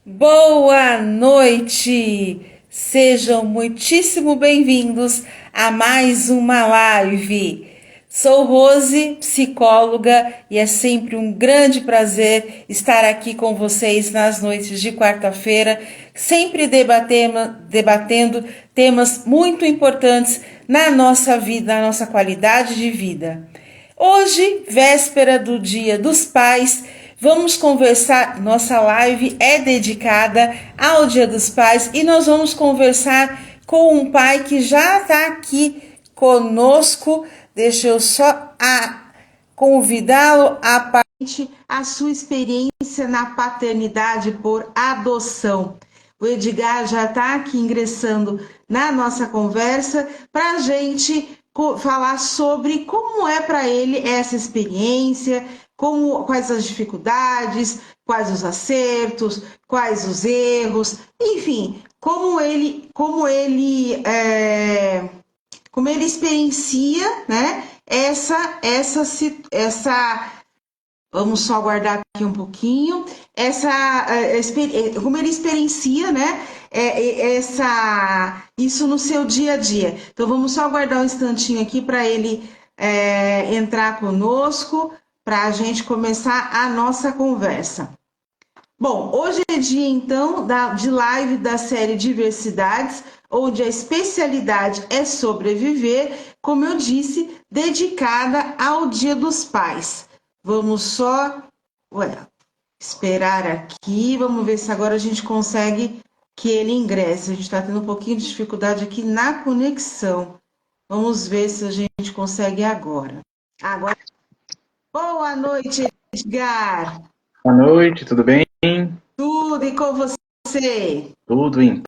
Boa noite! Sejam muitíssimo bem-vindos a mais uma live. Sou Rose, psicóloga, e é sempre um grande prazer estar aqui com vocês nas noites de quarta-feira, sempre debatendo temas muito importantes na nossa vida, na nossa qualidade de vida. Hoje, véspera do Dia dos Pais, vamos conversar. Nossa live é dedicada ao Dia dos Pais e nós vamos conversar com um pai que já está aqui conosco. Deixa eu só convidá-lo a sua experiência na paternidade por adoção. O Edgar já está aqui ingressando na nossa conversa para a gente falar sobre como é para ele essa experiência, quais as dificuldades, quais os acertos, quais os erros, enfim, como ele experiencia, né? Essa Vamos só aguardar aqui um pouquinho. Como ele experiencia, né? Isso no seu dia a dia. Então, vamos só aguardar um instantinho aqui para ele entrar conosco, para a gente começar a nossa conversa. Bom, hoje é dia, então, de live da série Diversidades, onde a especialidade é sobreviver, como eu disse, dedicada ao Dia dos Pais. Vamos só esperar aqui, vamos ver se agora a gente consegue que ele ingresse. A gente está tendo um pouquinho de dificuldade aqui na conexão. Vamos ver se a gente consegue agora. Boa noite, Edgar. Boa noite, tudo bem? Tudo e com você? Tudo em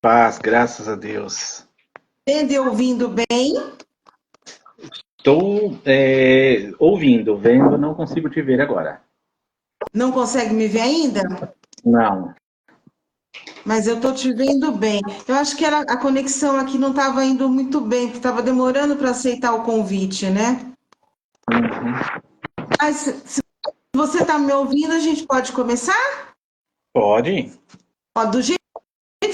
paz, graças a Deus. Vendo e ouvindo bem? Estou ouvindo, vendo, não consigo te ver agora. Não consegue me ver ainda? Não. Mas eu estou te vendo bem. Eu acho que a conexão aqui não estava indo muito bem, porque estava demorando para aceitar o convite, né? Uhum. Mas se você está me ouvindo, a gente pode começar? Pode? Ó, do jeito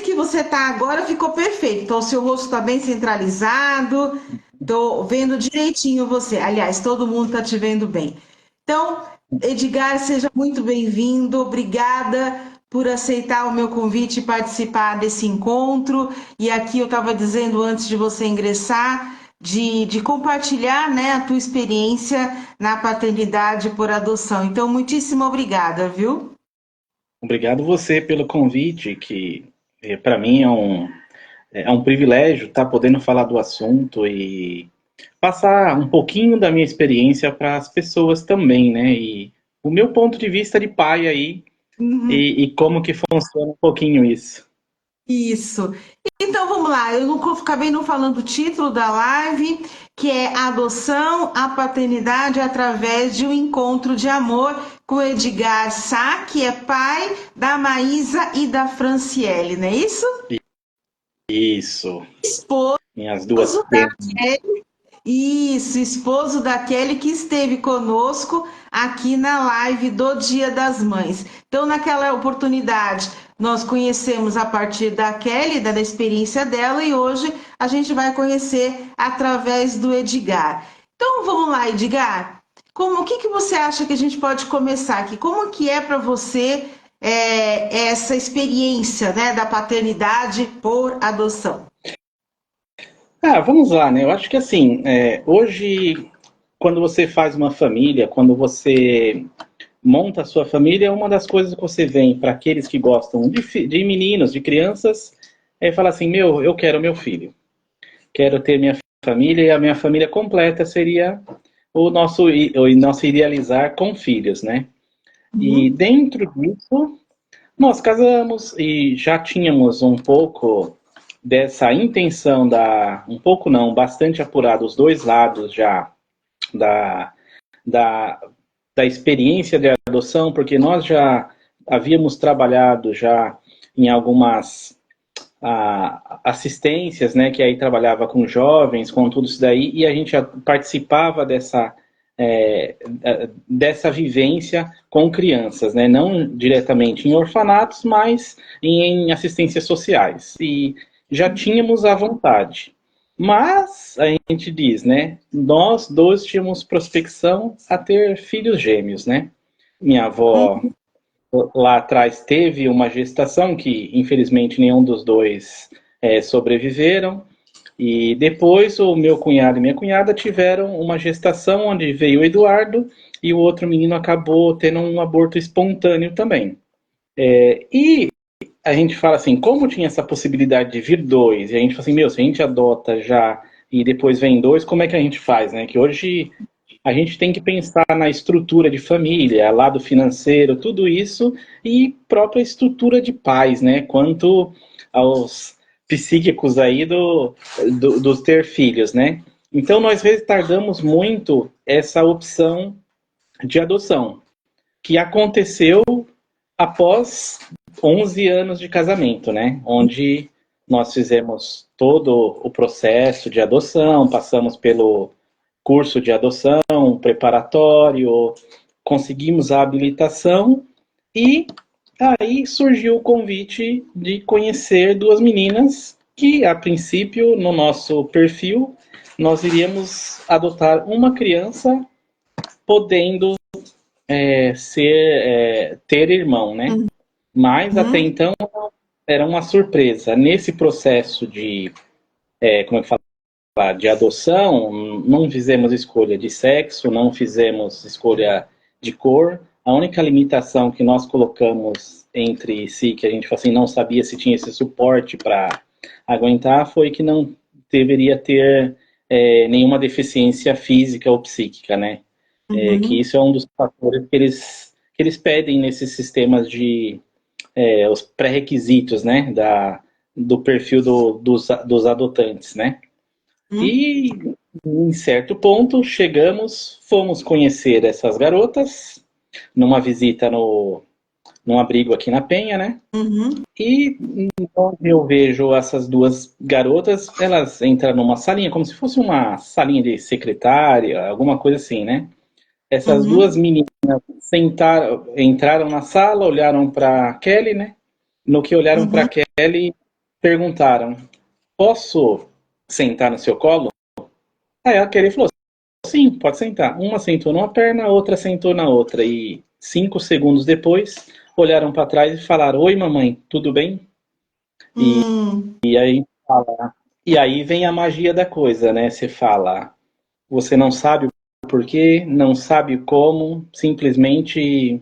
que você está agora, ficou perfeito. Então, o seu rosto está bem centralizado. Estou vendo direitinho você. Aliás, todo mundo está te vendo bem. Então, Edgar, seja muito bem-vindo. Obrigada por aceitar o meu convite e participar desse encontro. E aqui eu estava dizendo antes de você ingressar, de compartilhar, né, a tua experiência na paternidade por adoção. Então, muitíssimo obrigada, viu? Obrigado você pelo convite, que para mim é um privilégio estar podendo falar do assunto e passar um pouquinho da minha experiência para as pessoas também, né? E o meu ponto de vista de pai aí Uhum. e como que funciona um pouquinho isso. Isso. Então vamos lá, eu não acabei não falando o título da live, que é Adoção à Paternidade através de um encontro de amor com Edgar Sá, que é pai da Maísa e da Franciele, não é isso? Isso. Esposo Minhas duas da penas. Isso, esposo da Kelly, que esteve conosco aqui na live do Dia das Mães. Então, naquela oportunidade, nós conhecemos a partir da Kelly, da experiência dela, e hoje a gente vai conhecer através do Edgar. Então, vamos lá, Edgar. O que você acha que a gente pode começar aqui? Como que é para você essa experiência, né, da paternidade por adoção? Vamos lá, né? Eu acho que assim, hoje, quando você faz uma família, quando você monta a sua família, uma das coisas que você vê para aqueles que gostam de meninos, de crianças, é falar assim, eu quero meu filho. Quero ter minha família e a minha família completa seria o nosso idealizar com filhos, né? E Uhum. dentro disso, nós casamos e já tínhamos um pouco dessa intenção um pouco não, bastante apurado os dois lados já da, da, da experiência de adoção, porque nós já havíamos trabalhado já em algumas assistências, né, que aí trabalhava com jovens, com tudo isso daí, e a gente já participava dessa vivência com crianças, né? Não diretamente em orfanatos, mas em assistências sociais. E já tínhamos a vontade. Mas a gente diz, né? Nós dois tínhamos prospecção a ter filhos gêmeos, né? Minha avó lá atrás teve uma gestação que, infelizmente, nenhum dos dois sobreviveram. E depois o meu cunhado e minha cunhada tiveram uma gestação onde veio o Eduardo e o outro menino acabou tendo um aborto espontâneo também. E a gente fala assim, como tinha essa possibilidade de vir dois, e a gente fala assim, meu, se a gente adota já e depois vem dois, como é que a gente faz, né? Que hoje a gente tem que pensar na estrutura de família, lado financeiro, tudo isso, e própria estrutura de pais, né? Quanto aos psíquicos aí dos ter filhos, né? Então nós retardamos muito essa opção de adoção, que aconteceu após 11 anos de casamento, né? Onde nós fizemos todo o processo de adoção, passamos pelo curso de adoção, preparatório, conseguimos a habilitação e aí surgiu o convite de conhecer duas meninas que, a princípio, no nosso perfil, nós iríamos adotar uma criança podendo ter irmão, né? Mas até então era uma surpresa. Nesse processo de, como é que fala, de adoção, não fizemos escolha de sexo, não fizemos escolha de cor. A única limitação que nós colocamos entre si, que a gente assim, não sabia se tinha esse suporte para aguentar, foi que não deveria ter nenhuma deficiência física ou psíquica, né? Que isso é um dos fatores que eles pedem nesses sistemas de os pré-requisitos, né, do perfil dos adotantes, né? E em certo ponto fomos conhecer essas garotas numa visita num abrigo aqui na Penha, né? E onde eu vejo essas duas garotas, elas entram numa salinha, como se fosse uma salinha de secretária, alguma coisa assim, né? Essas duas meninas entraram na sala, olharam para Kelly, né? No que olharam para Kelly, perguntaram: posso sentar no seu colo? Aí a Kelly falou: sim, pode sentar. Uma sentou numa perna, a outra sentou na outra. E 5 segundos depois, olharam para trás e falaram: oi, mamãe, tudo bem? E aí vem a magia da coisa, né? Você fala, você não sabe o porquê, não sabe como, simplesmente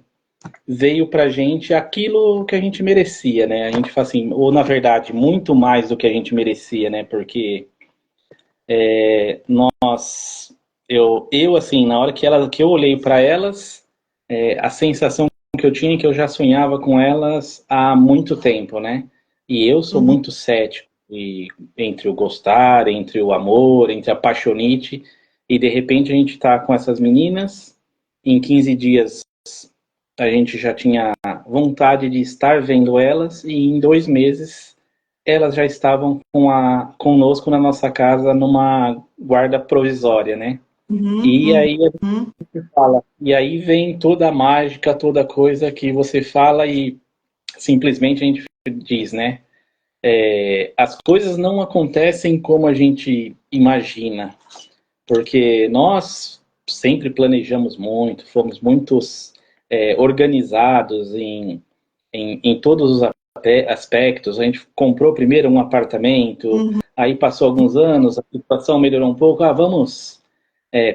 veio pra gente aquilo que a gente merecia, né? A gente fala assim, ou na verdade, muito mais do que a gente merecia, né? Porque eu assim, na hora que eu olhei para elas, a sensação que eu tinha é que eu já sonhava com elas há muito tempo, né? E eu sou muito cético entre o gostar, entre o amor, entre a paixonite, e de repente a gente tá com essas meninas, em 15 dias a gente já tinha vontade de estar vendo elas, e em 2 meses elas já estavam conosco na nossa casa numa guarda provisória, né? E aí a gente fala, e aí vem toda a mágica, toda a coisa que você fala e simplesmente a gente diz, né? As coisas não acontecem como a gente imagina, porque nós sempre planejamos muito, fomos muitos organizados em todos os aspectos. A gente comprou primeiro um apartamento, aí passou alguns anos, a situação melhorou um pouco, vamos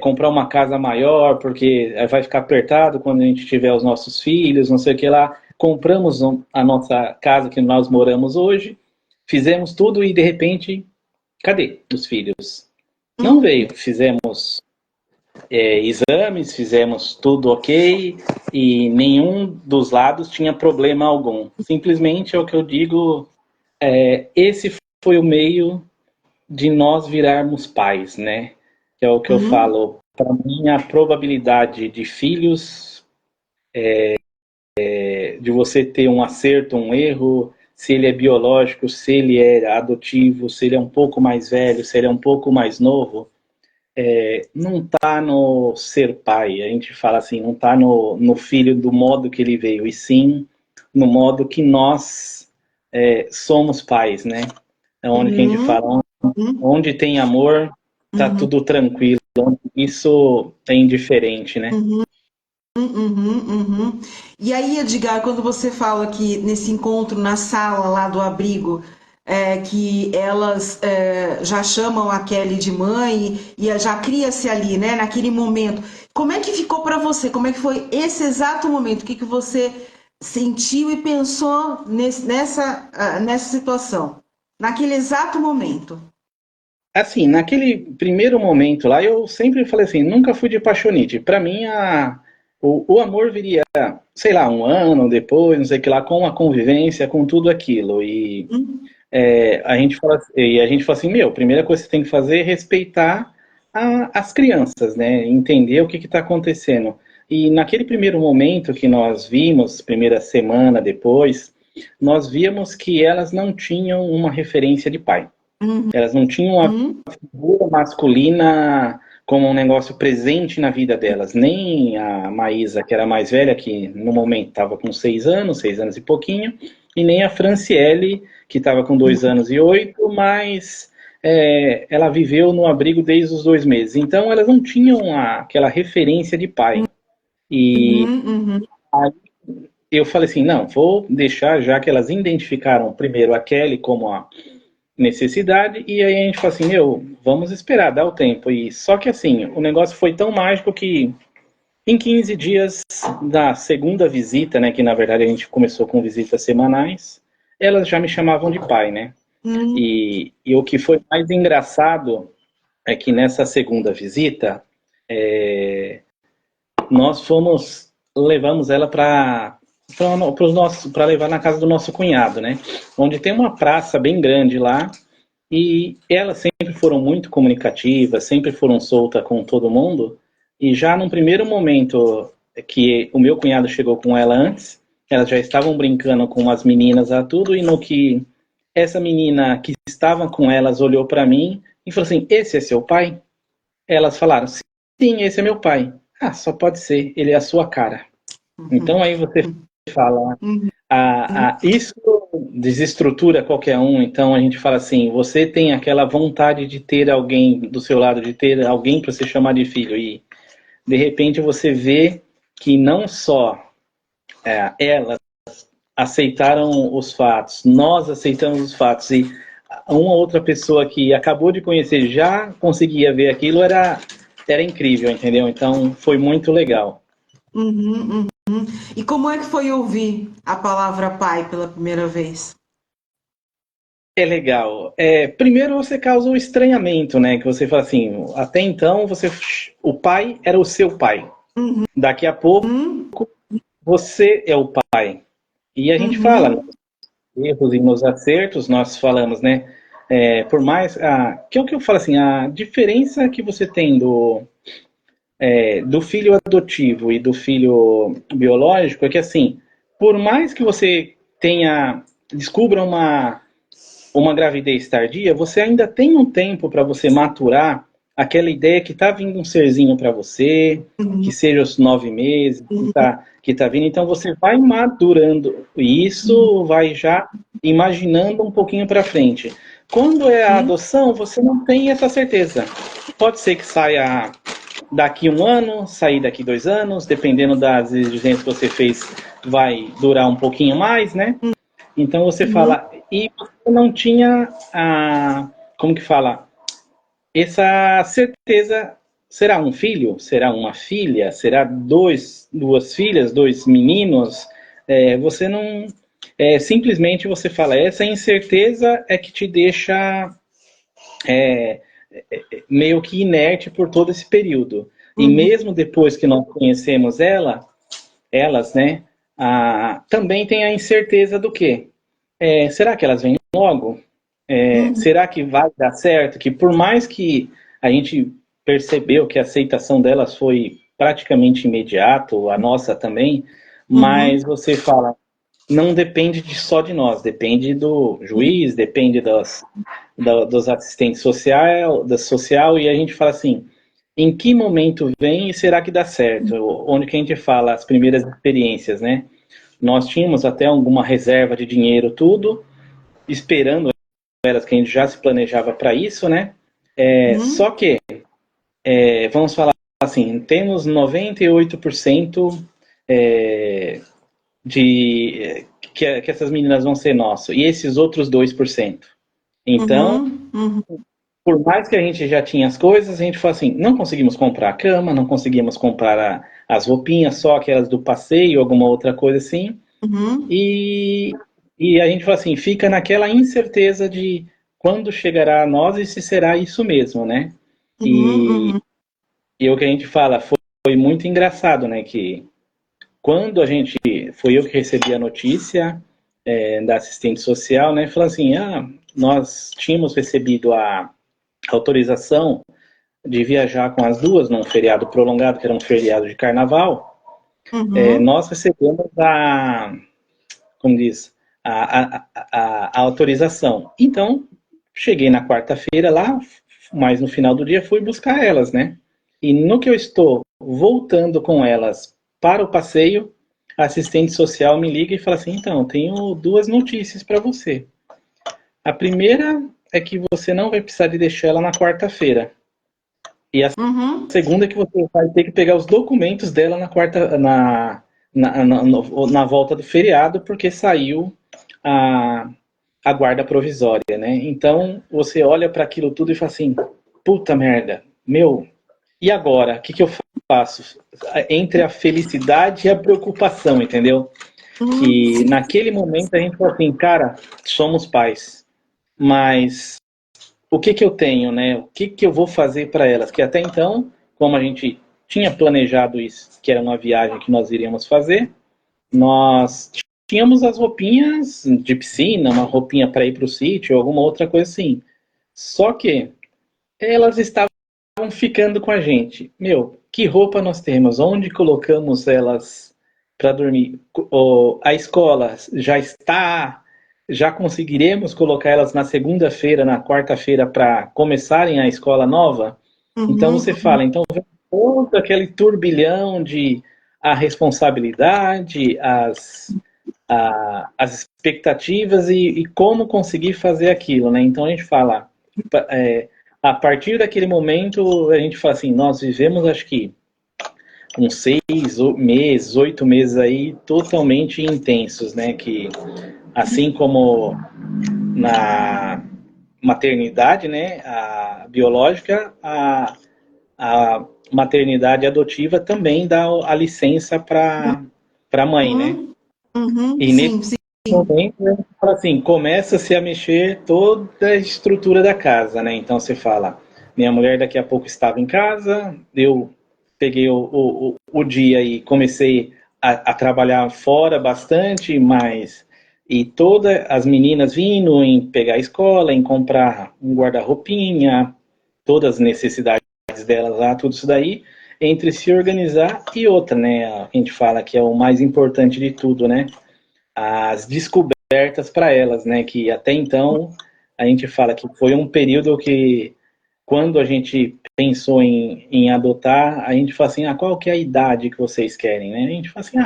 comprar uma casa maior, porque vai ficar apertado quando a gente tiver os nossos filhos, não sei o que lá. Compramos a nossa casa que nós moramos hoje, fizemos tudo e de repente, cadê os filhos? Não veio. Fizemos exames, fizemos tudo ok e nenhum dos lados tinha problema algum. Simplesmente é o que eu digo, esse foi o meio de nós virarmos pais, né? Que é o que eu falo. Para mim, a probabilidade de filhos, de você ter um acerto, um erro, se ele é biológico, se ele é adotivo, se ele é um pouco mais velho, se ele é um pouco mais novo, não tá no ser pai, a gente fala assim, não tá no filho do modo que ele veio, e sim no modo que nós somos pais, né? É onde que a gente Uhum, fala, uhum, onde tem amor, tá uhum, tudo tranquilo. Isso é indiferente, né? uhum, uhum. E aí, Edgar, quando você fala que nesse encontro na sala lá do abrigo, que elas já chamam a Kelly de mãe e já cria-se ali, né, naquele momento, como é que ficou para você? Como é que foi esse exato momento? O que que você sentiu e pensou nessa situação? Naquele exato momento. Assim, naquele primeiro momento lá, eu sempre falei assim, nunca fui de paixonite. Para mim, o amor viria, sei lá, um ano depois, não sei o que lá, com a convivência, com tudo aquilo. E Hum, a gente fala assim, meu, a primeira coisa que você tem que fazer é respeitar as crianças, né? Entender o que está acontecendo. E naquele primeiro momento que nós vimos, primeira semana depois, nós víamos que elas não tinham uma referência de pai. Elas não tinham uma hum, figura masculina como um negócio presente na vida delas. Nem a Maísa, que era mais velha, que no momento estava com 6 anos e pouquinho, e nem a Franciele, que estava com 2 anos e 8, mas ela viveu no abrigo desde os 2 meses. Então elas não tinham aquela referência de pai. E uhum. eu falei assim, não, vou deixar, já que elas identificaram primeiro a Kelly como a necessidade, e aí a gente fala assim, meu, vamos esperar, dá o tempo. E só que assim, o negócio foi tão mágico que em 15 dias da segunda visita, né, que na verdade a gente começou com visitas semanais, elas já me chamavam de pai, né? Hum, E o que foi mais engraçado é que nessa segunda visita, nós levamos ela para levar na casa do nosso cunhado, né? Onde tem uma praça bem grande lá. E elas sempre foram muito comunicativas, sempre foram soltas com todo mundo. E já num primeiro momento que o meu cunhado chegou com ela antes, elas já estavam brincando com as meninas a tudo, e no que essa menina que estava com elas olhou para mim e falou assim: Esse é seu pai? Elas falaram: Sim, esse é meu pai. Ah, só pode ser, ele é a sua cara. Então aí você fala, uhum. isso desestrutura qualquer um. Então a gente fala assim, você tem aquela vontade de ter alguém do seu lado, de ter alguém para você chamar de filho, e de repente você vê que não só elas aceitaram os fatos, nós aceitamos os fatos, e uma outra pessoa que acabou de conhecer já conseguia ver aquilo, era incrível, entendeu? Então foi muito legal. Uhum, uhum. E como é que foi ouvir a palavra pai pela primeira vez? É legal. Primeiro você causa o estranhamento, né? Que você fala assim, até então o pai era o seu pai. Daqui a pouco Hum, você é o pai. E a gente fala nos uhum, erros e nos acertos, nós falamos, né? Por mais que é o que eu falo assim, a diferença que você tem do filho adotivo e do filho biológico é que assim, por mais que você descubra uma gravidez tardia, você ainda tem um tempo para você maturar aquela ideia que está vindo um serzinho para você, que uhum, seja os 9 meses, uhum, que tá vindo. Então você vai madurando isso, vai já imaginando um pouquinho para frente. Quando é a uhum, adoção, você não tem essa certeza. Pode ser que saia daqui um ano, sair daqui 2 anos, dependendo das exigências que você fez, vai durar um pouquinho mais, né? Então você uhum, fala, e você não tinha como que fala, essa certeza, será um filho? Será uma filha? Será duas filhas, dois meninos? Você não, simplesmente você fala, essa incerteza é que te deixa meio que inerte por todo esse período. E uhum, mesmo depois que nós conhecemos elas, né, também tem a incerteza do quê? Será que elas vêm logo? uhum, Será que vai dar certo? Que por mais que a gente percebeu que a aceitação delas foi praticamente imediato, a nossa também, mas uhum, você fala, não depende só de nós, depende do juiz, depende dos assistentes social, da social, e a gente fala assim, em que momento vem e será que dá certo? Onde que a gente fala as primeiras experiências, né? Nós tínhamos até alguma reserva de dinheiro, tudo, esperando eras que a gente já se planejava para isso, né? Só que, vamos falar assim, temos 98% que essas meninas vão ser nosso, e esses outros 2%. Então, por mais que a gente já tinha as coisas, a gente falou assim, não conseguimos comprar a cama, não conseguimos comprar as roupinhas, só aquelas do passeio, alguma outra coisa assim. E, e a gente falou assim, fica naquela incerteza de quando chegará a nós e se será isso mesmo, né? E o que a gente fala foi muito engraçado, né? Que quando foi eu que recebi a notícia da assistente social, né? Falou assim, nós tínhamos recebido a autorização de viajar com as duas num feriado prolongado, que era um feriado de carnaval. Nós recebemos como diz, a autorização. Então, cheguei na quarta-feira lá, mas no final do dia fui buscar elas, né? E no que eu estou voltando com elas para o passeio, a assistente social me liga e fala assim, então, tenho duas notícias para você. A primeira é que você não vai precisar de deixar ela na quarta-feira. E a segunda é que você vai ter que pegar os documentos dela na volta do feriado, porque saiu a guarda provisória, né? Então, você olha para aquilo tudo e fala assim, puta merda, meu, e agora? O que eu faço? Entre a felicidade e a preocupação, entendeu? Que naquele momento a gente fala assim, cara, somos pais, mas o que eu tenho, né? O que eu vou fazer para elas? Que até então, como a gente tinha planejado isso, que era uma viagem que nós iríamos fazer, nós tínhamos as roupinhas de piscina, uma roupinha para ir para o sítio, alguma outra coisa assim. Só que elas estavam ficando com a gente. Meu, que roupa nós temos? Onde colocamos elas para dormir? A escola já conseguiremos colocar elas na segunda-feira, na quarta-feira para começarem a escola nova? Então você fala, então vem todo aquele turbilhão de a responsabilidade, as expectativas e como conseguir fazer aquilo, né? Então a gente fala, a partir daquele momento a gente fala assim, nós vivemos acho que uns 6 meses, 8 meses aí totalmente intensos, né? Que assim como na maternidade, né? A biológica, a maternidade adotiva também dá a licença para a mãe, né? E Sim, nesse sim. momento, assim, começa-se a mexer toda a estrutura da casa, né? Então você fala, minha mulher daqui a pouco estava em casa, eu peguei o dia e comecei a trabalhar fora bastante, mas e todas as meninas vindo em pegar a escola, em comprar um guarda-roupinha, todas as necessidades delas lá, tudo isso daí, entre se organizar e outra, né? A gente fala que é o mais importante de tudo, né? As descobertas para elas, né? Que até então a gente fala que foi um período que, quando a gente pensou em adotar, a gente fala assim, qual que é a idade que vocês querem, né? A gente fala assim,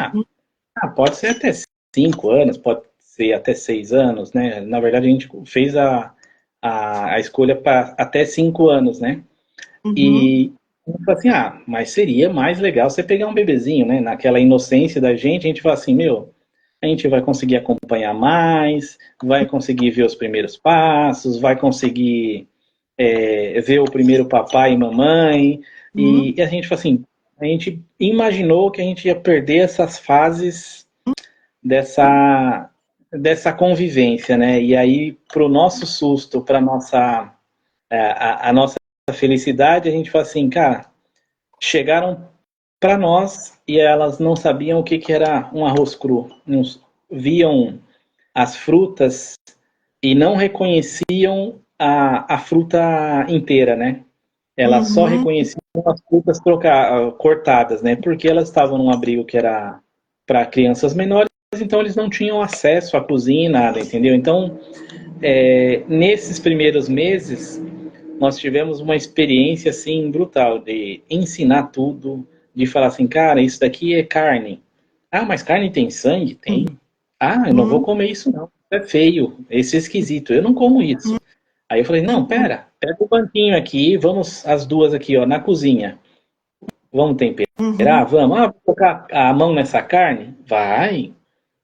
pode ser até 5 anos, pode ser até 6 anos, né? Na verdade, a gente fez a escolha para até 5 anos, né? E a gente fala assim, mas seria mais legal você pegar um bebezinho, né? Naquela inocência da gente, a gente fala assim, meu, a gente vai conseguir acompanhar mais, vai conseguir ver os primeiros passos, vai conseguir ver o primeiro papai e mamãe, e a gente fala assim, a gente imaginou que a gente ia perder essas fases dessa convivência, né? E aí, para o nosso susto, para a nossa felicidade, a gente fala assim, cara, chegaram para nós e elas não sabiam o que era um arroz cru. Viam as frutas e não reconheciam a fruta inteira, né? Elas só reconheciam as frutas cortadas, né? Porque elas estavam num abrigo que era para crianças menores, então eles não tinham acesso à cozinha, nada, entendeu? Então, nesses primeiros meses, nós tivemos uma experiência assim brutal de ensinar tudo, de falar assim, cara, isso daqui é carne. Ah, mas carne tem sangue? Tem. Ah, eu não vou Uhum, comer isso não. É feio, esse é esquisito, eu não como isso. Aí eu falei, não, pera, pega o banquinho aqui, vamos as duas aqui, ó, na cozinha. Vamos temperar? uhum, Vamos. Ah, vou colocar a mão nessa carne? Vai.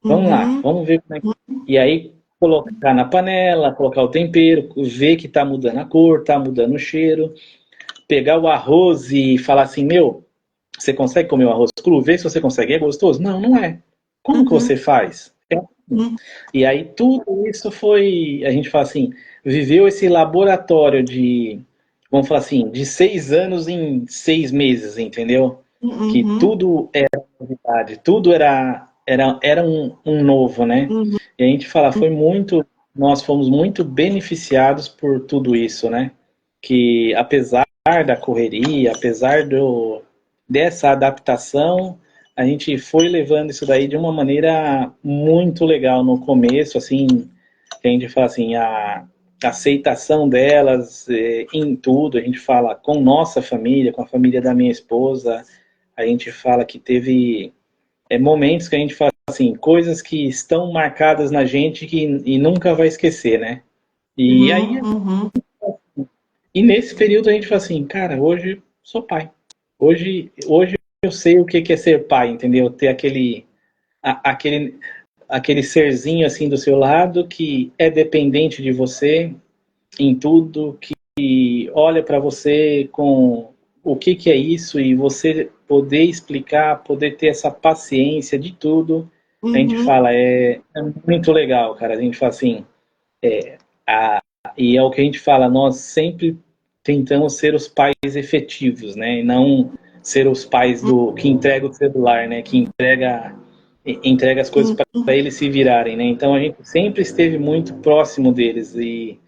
Vamos lá, uhum, vamos ver como é que... E aí, colocar na panela, colocar o tempero, ver que tá mudando a cor, tá mudando o cheiro. Pegar o arroz e falar assim, meu, você consegue comer o arroz cru? Vê se você consegue. É gostoso? Não, não é. Como que uhum, você faz? uhum, E aí tudo isso foi, a gente fala assim, viveu esse laboratório de, vamos falar assim, de 6 anos em 6 meses, entendeu? Que uhum, tudo era novidade, tudo era um novo, né? uhum, E a gente fala, nós fomos muito beneficiados por tudo isso, né? Que apesar da correria, apesar dessa adaptação, a gente foi levando isso daí de uma maneira muito legal no começo, assim, a gente fala assim, a aceitação delas em tudo, a gente fala com nossa família, com a família da minha esposa, a gente fala que teve momentos que a gente fala assim, coisas que estão marcadas na gente e nunca vai esquecer, né? E aí, uhum, uhum. e nesse período a gente fala assim, cara, hoje sou pai. Hoje eu sei o que é ser pai, entendeu? Ter aquele, aquele serzinho assim do seu lado que é dependente de você em tudo, que olha para você com o que é isso e você poder explicar, poder ter essa paciência de tudo. A gente Uhum, fala, é muito legal, cara. A gente fala assim, a, e é o que a gente fala, nós sempre tentamos ser os pais efetivos, né? E não ser os pais do que entrega o celular, né? Que entrega as coisas uhum, para eles se virarem, né? Então a gente sempre esteve muito próximo deles e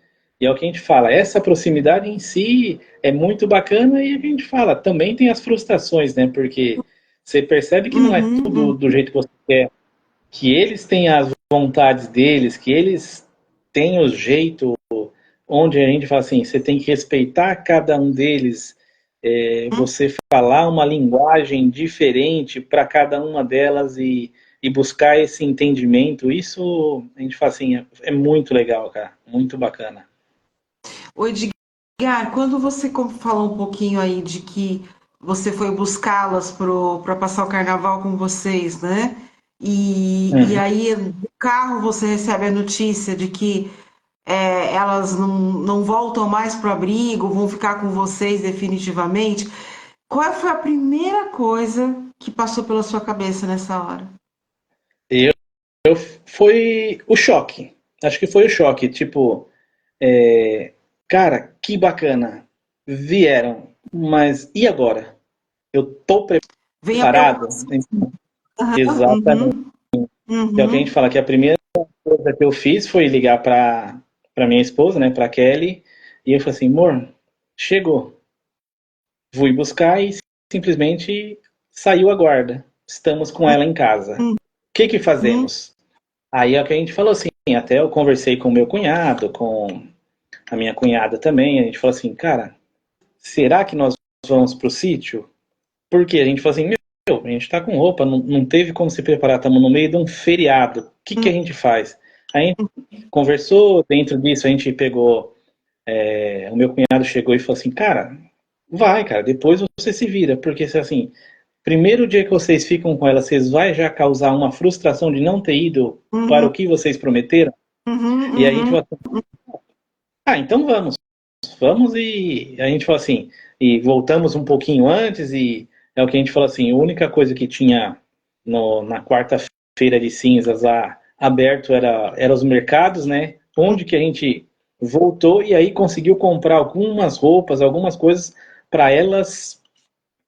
é o que a gente fala. Essa proximidade em si é muito bacana e a gente fala também tem as frustrações, né? Porque você percebe que não é uhum, tudo uhum, do jeito que você quer, que eles têm as vontades deles, que eles têm o jeito onde a gente fala assim, você tem que respeitar cada um deles, você falar uma linguagem diferente para cada uma delas e buscar esse entendimento, isso a gente fala assim, é muito legal, cara, muito bacana. Ô, Edgar, quando você falou um pouquinho aí de que você foi buscá-las para passar o carnaval com vocês, né? E Uhum. aí no carro você recebe a notícia de que elas não voltam mais para o abrigo, vão ficar com vocês definitivamente. Qual foi a primeira coisa que passou pela sua cabeça nessa hora? Eu, foi o choque, acho que foi o choque, tipo, cara, que bacana, vieram, mas e agora? Eu tô Vem a preparado? preocupação. Aham, Exatamente. uhum, É o que a gente uhum, fala, que a primeira coisa que eu fiz foi ligar para minha esposa, né, para Kelly, e eu falei assim, amor, chegou. Fui buscar e simplesmente saiu a guarda. Estamos com ela em casa. O que uhum, fazemos? Aí é o que a gente falou assim, até eu conversei com o meu cunhado, com a minha cunhada também, a gente falou assim, cara, será que nós vamos pro sítio? Porque a gente falou assim, meu, a gente tá com roupa, não teve como se preparar, estamos no meio de um feriado. O que a gente faz? A gente conversou, dentro disso a gente pegou, o meu cunhado chegou e falou assim, cara, vai, cara, depois você se vira, porque se assim, primeiro dia que vocês ficam com ela, vocês vai já causar uma frustração de não ter ido para uhum, o que vocês prometeram, uhum, e a gente uhum, falou assim, então vamos e a gente falou assim, e voltamos um pouquinho antes e é o que a gente falou assim, a única coisa que tinha na quarta-feira de cinzas lá aberto era os mercados, né? Onde que a gente voltou e aí conseguiu comprar algumas roupas, algumas coisas para elas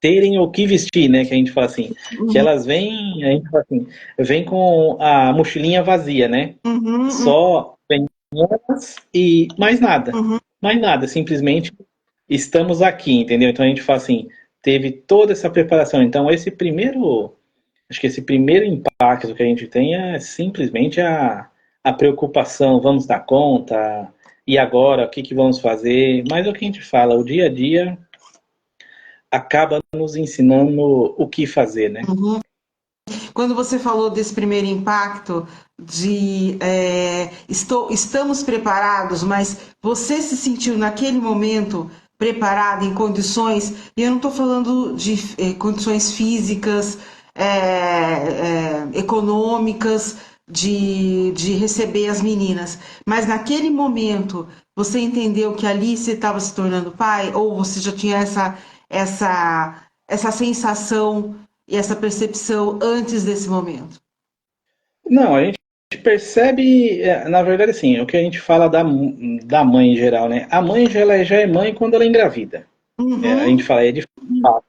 terem o que vestir, né? Que a gente fala assim, que uhum, elas vêm, a gente fala assim, vem com a mochilinha vazia, né? uhum, Só vem elas e uhum, mais nada, simplesmente estamos aqui, entendeu? Então a gente fala assim, teve toda essa preparação. Então acho que esse primeiro impacto que a gente tem é simplesmente a preocupação, vamos dar conta, e agora, o que que vamos fazer? Mas é o que a gente fala, o dia a dia acaba nos ensinando o que fazer, né? Uhum. Quando você falou desse primeiro impacto de estamos preparados, mas você se sentiu naquele momento preparado em condições, e eu não estou falando de condições físicas, econômicas, de receber as meninas, mas naquele momento você entendeu que ali você estava se tornando pai, ou você já tinha essa sensação e essa percepção antes desse momento? Não, a gente percebe, na verdade, assim, o que a gente fala da mãe em geral, né? A mãe já é mãe quando ela engravida. A gente Uhum, fala, é de fato.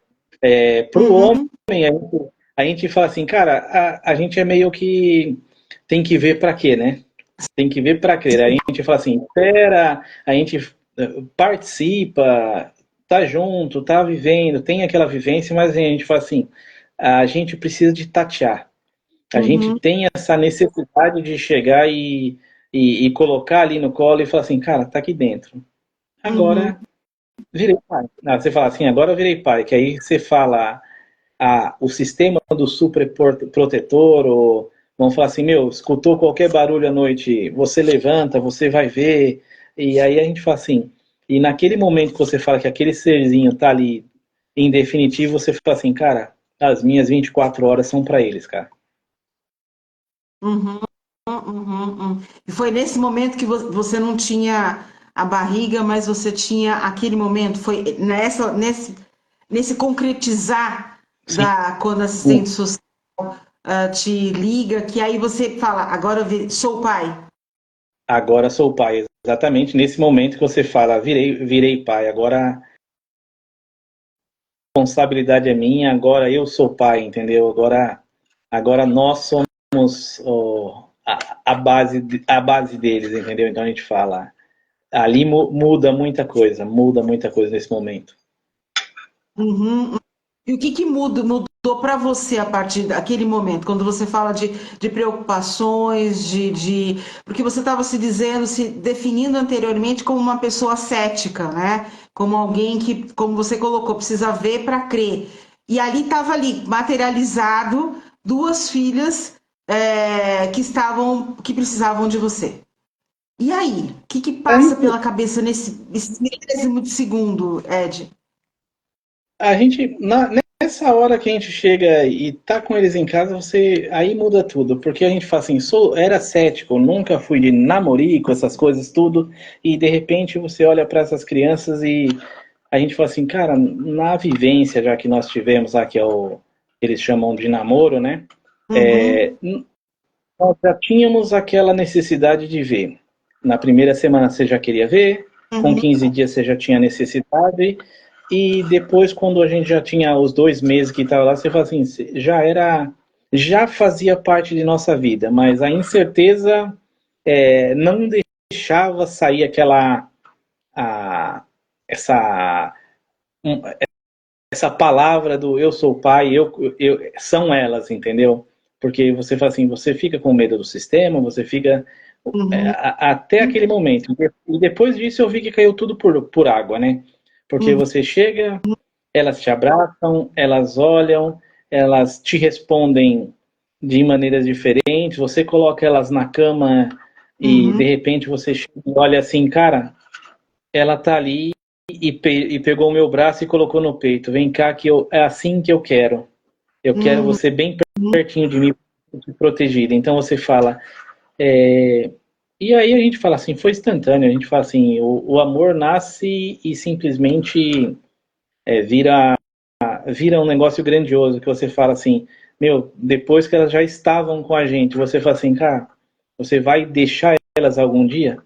Para o homem, uhum, a gente fala assim, cara, a gente é meio que tem que ver para quê, né? Tem que ver para crer. A gente fala assim, espera, a gente participa, tá junto, tá vivendo, tem aquela vivência, mas a gente fala assim, a gente precisa de tatear. A gente uhum, tem essa necessidade de chegar e colocar ali no colo e falar assim, cara, tá aqui dentro. uhum, Agora virei pai. Não, você fala assim, agora eu virei pai, que aí você fala o sistema do super protetor, ou vamos falar assim, meu, escutou qualquer barulho à noite, você levanta, você vai ver, e aí a gente fala assim, e naquele momento que você fala que aquele serzinho tá ali, em definitivo, você fala assim, cara, as minhas 24 horas são para eles, cara. uhum, uhum. E foi nesse momento que você não tinha a barriga, mas você tinha aquele momento, foi nesse concretizar Sim, quando a assistente social te liga, que aí você fala, agora sou pai. agora sou pai, exatamente nesse momento que você fala, virei pai, agora a responsabilidade é minha, agora eu sou pai, entendeu? Agora nós somos a base deles, entendeu? Então a gente fala, ali muda muita coisa nesse momento. Uhum. E o que que mudou para você a partir daquele momento, quando você fala de preocupações, porque você estava se dizendo, se definindo anteriormente como uma pessoa cética, né? Como alguém que, como você colocou, precisa ver para crer. E ali estava ali, materializado, duas filhas que precisavam de você. E aí, o que que passa pela cabeça nesse milésimo de segundo, Ed? A gente, nessa hora que a gente chega e tá com eles em casa, aí muda tudo, porque a gente fala assim, era cético, nunca fui de namorico, essas coisas tudo, e de repente você olha para essas crianças e a gente fala assim, cara, na vivência já que nós tivemos lá, que é o eles chamam de namoro, né? Uhum, Nós já tínhamos aquela necessidade de ver. Na primeira semana você já queria ver, com uhum, 15 dias você já tinha necessidade, e depois, quando a gente já tinha os 2 meses que estava lá, você fala assim, já fazia parte de nossa vida, mas a incerteza não deixava sair a, essa, um, essa palavra do eu sou pai, são elas, entendeu? Porque você fala assim, você fica com medo do sistema, você fica uhum. até aquele momento. E depois disso eu vi que caiu tudo por água, né? Porque Uhum, você chega, elas te abraçam, elas olham, elas te respondem de maneiras diferentes, você coloca elas na cama e de uhum, repente você olha assim, cara, ela tá ali e pegou o meu braço e colocou no peito. Vem cá que é assim que eu quero. Eu quero uhum, você bem pertinho de mim, protegida. Então você fala, e aí a gente fala assim, foi instantâneo, a gente fala assim, o amor nasce e simplesmente vira um negócio grandioso, que você fala assim, meu, depois que elas já estavam com a gente, você fala assim, cara, você vai deixar elas algum dia?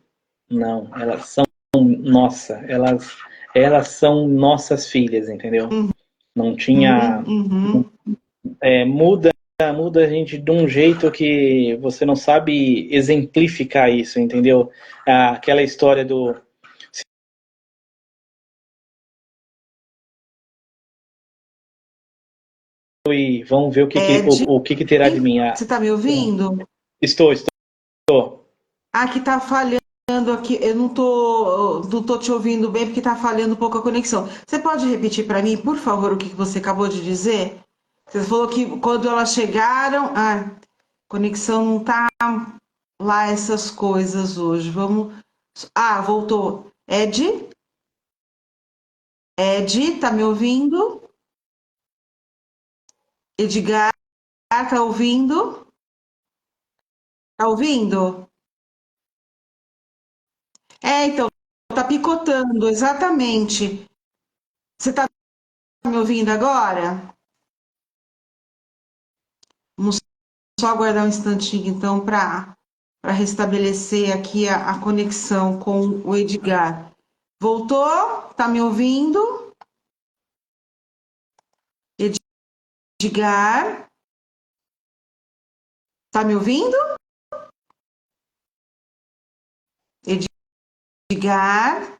Não, elas são nossa, elas são nossas filhas, entendeu? Não tinha, uhum, uhum. muda a gente de um jeito que você não sabe exemplificar isso, entendeu? Aquela história do e vamos ver Ed, o que terá de mim. você está me ouvindo? Estou. Ah, que está falhando falando aqui, eu não tô te ouvindo bem porque tá falhando um pouco a conexão. Você pode repetir para mim, por favor, o que você acabou de dizer? Você falou que quando elas chegaram, conexão não tá lá essas coisas hoje. Vamos. Voltou. Ed? Ed, tá me ouvindo? Edgar, tá ouvindo? Tá ouvindo? Então, tá picotando, exatamente. Você tá me ouvindo agora? Vamos só aguardar um instantinho, então, para restabelecer aqui a conexão com o Edgar. Voltou? Tá me ouvindo? Edgar? Tá me ouvindo? Edgar?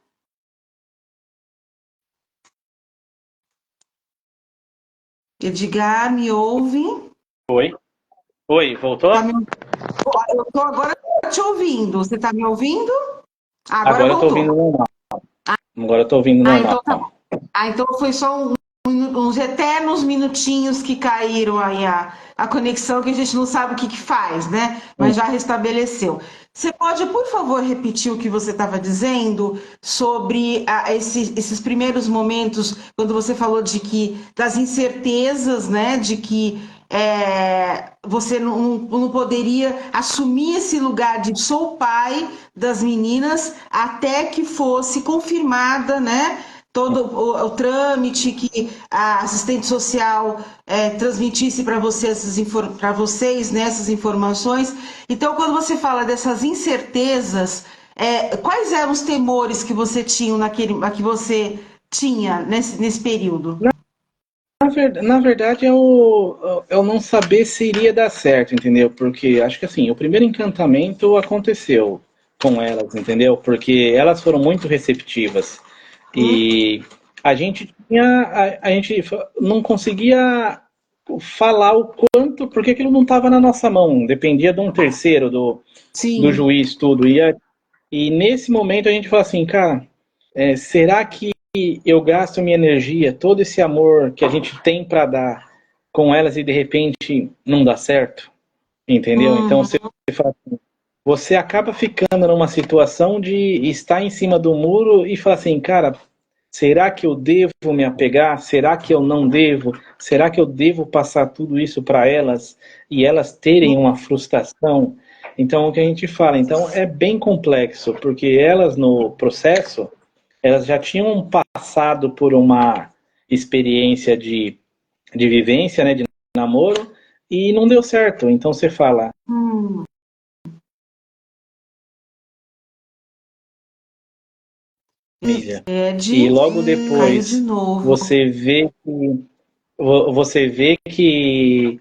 Edgar, me ouve? Oi, voltou? Tá me... Eu tô agora te ouvindo. Você tá me ouvindo? Agora eu tô voltou. ouvindo normal. Agora eu tô ouvindo normal. Então tá bom. Então foi só uns eternos minutinhos que caíram aí a conexão, que a gente não sabe o que faz, né? Mas já restabeleceu. Você pode, por favor, repetir o que você estava dizendo sobre esses primeiros momentos, quando você falou das incertezas, né? De que você não poderia assumir esse lugar de sou pai das meninas até que fosse confirmada, né? Todo o trâmite que a assistente social transmitisse para vocês, né, essas informações. Então, quando você fala dessas incertezas, quais eram os temores que você tinha nesse período? Na verdade, eu não saber se iria dar certo, entendeu? Porque acho que assim, o primeiro encantamento aconteceu com elas, entendeu? Porque elas foram muito receptivas. E a gente não conseguia falar o quanto, porque aquilo não estava na nossa mão, dependia de um terceiro, do juiz, tudo. E nesse momento a gente fala assim, cara, será que eu gasto minha energia, todo esse amor que a gente tem para dar com elas e de repente não dá certo? Entendeu? Então você fala assim, você acaba ficando numa situação de estar em cima do muro e falar assim, cara, será que eu devo me apegar? Será que eu não devo? Será que eu devo passar tudo isso para elas e elas terem uma frustração? Então, o que a gente fala, então é bem complexo, porque elas no processo, elas já tinham passado por uma experiência de vivência, né, de namoro, e não deu certo. Então você fala, família. E logo depois você vê que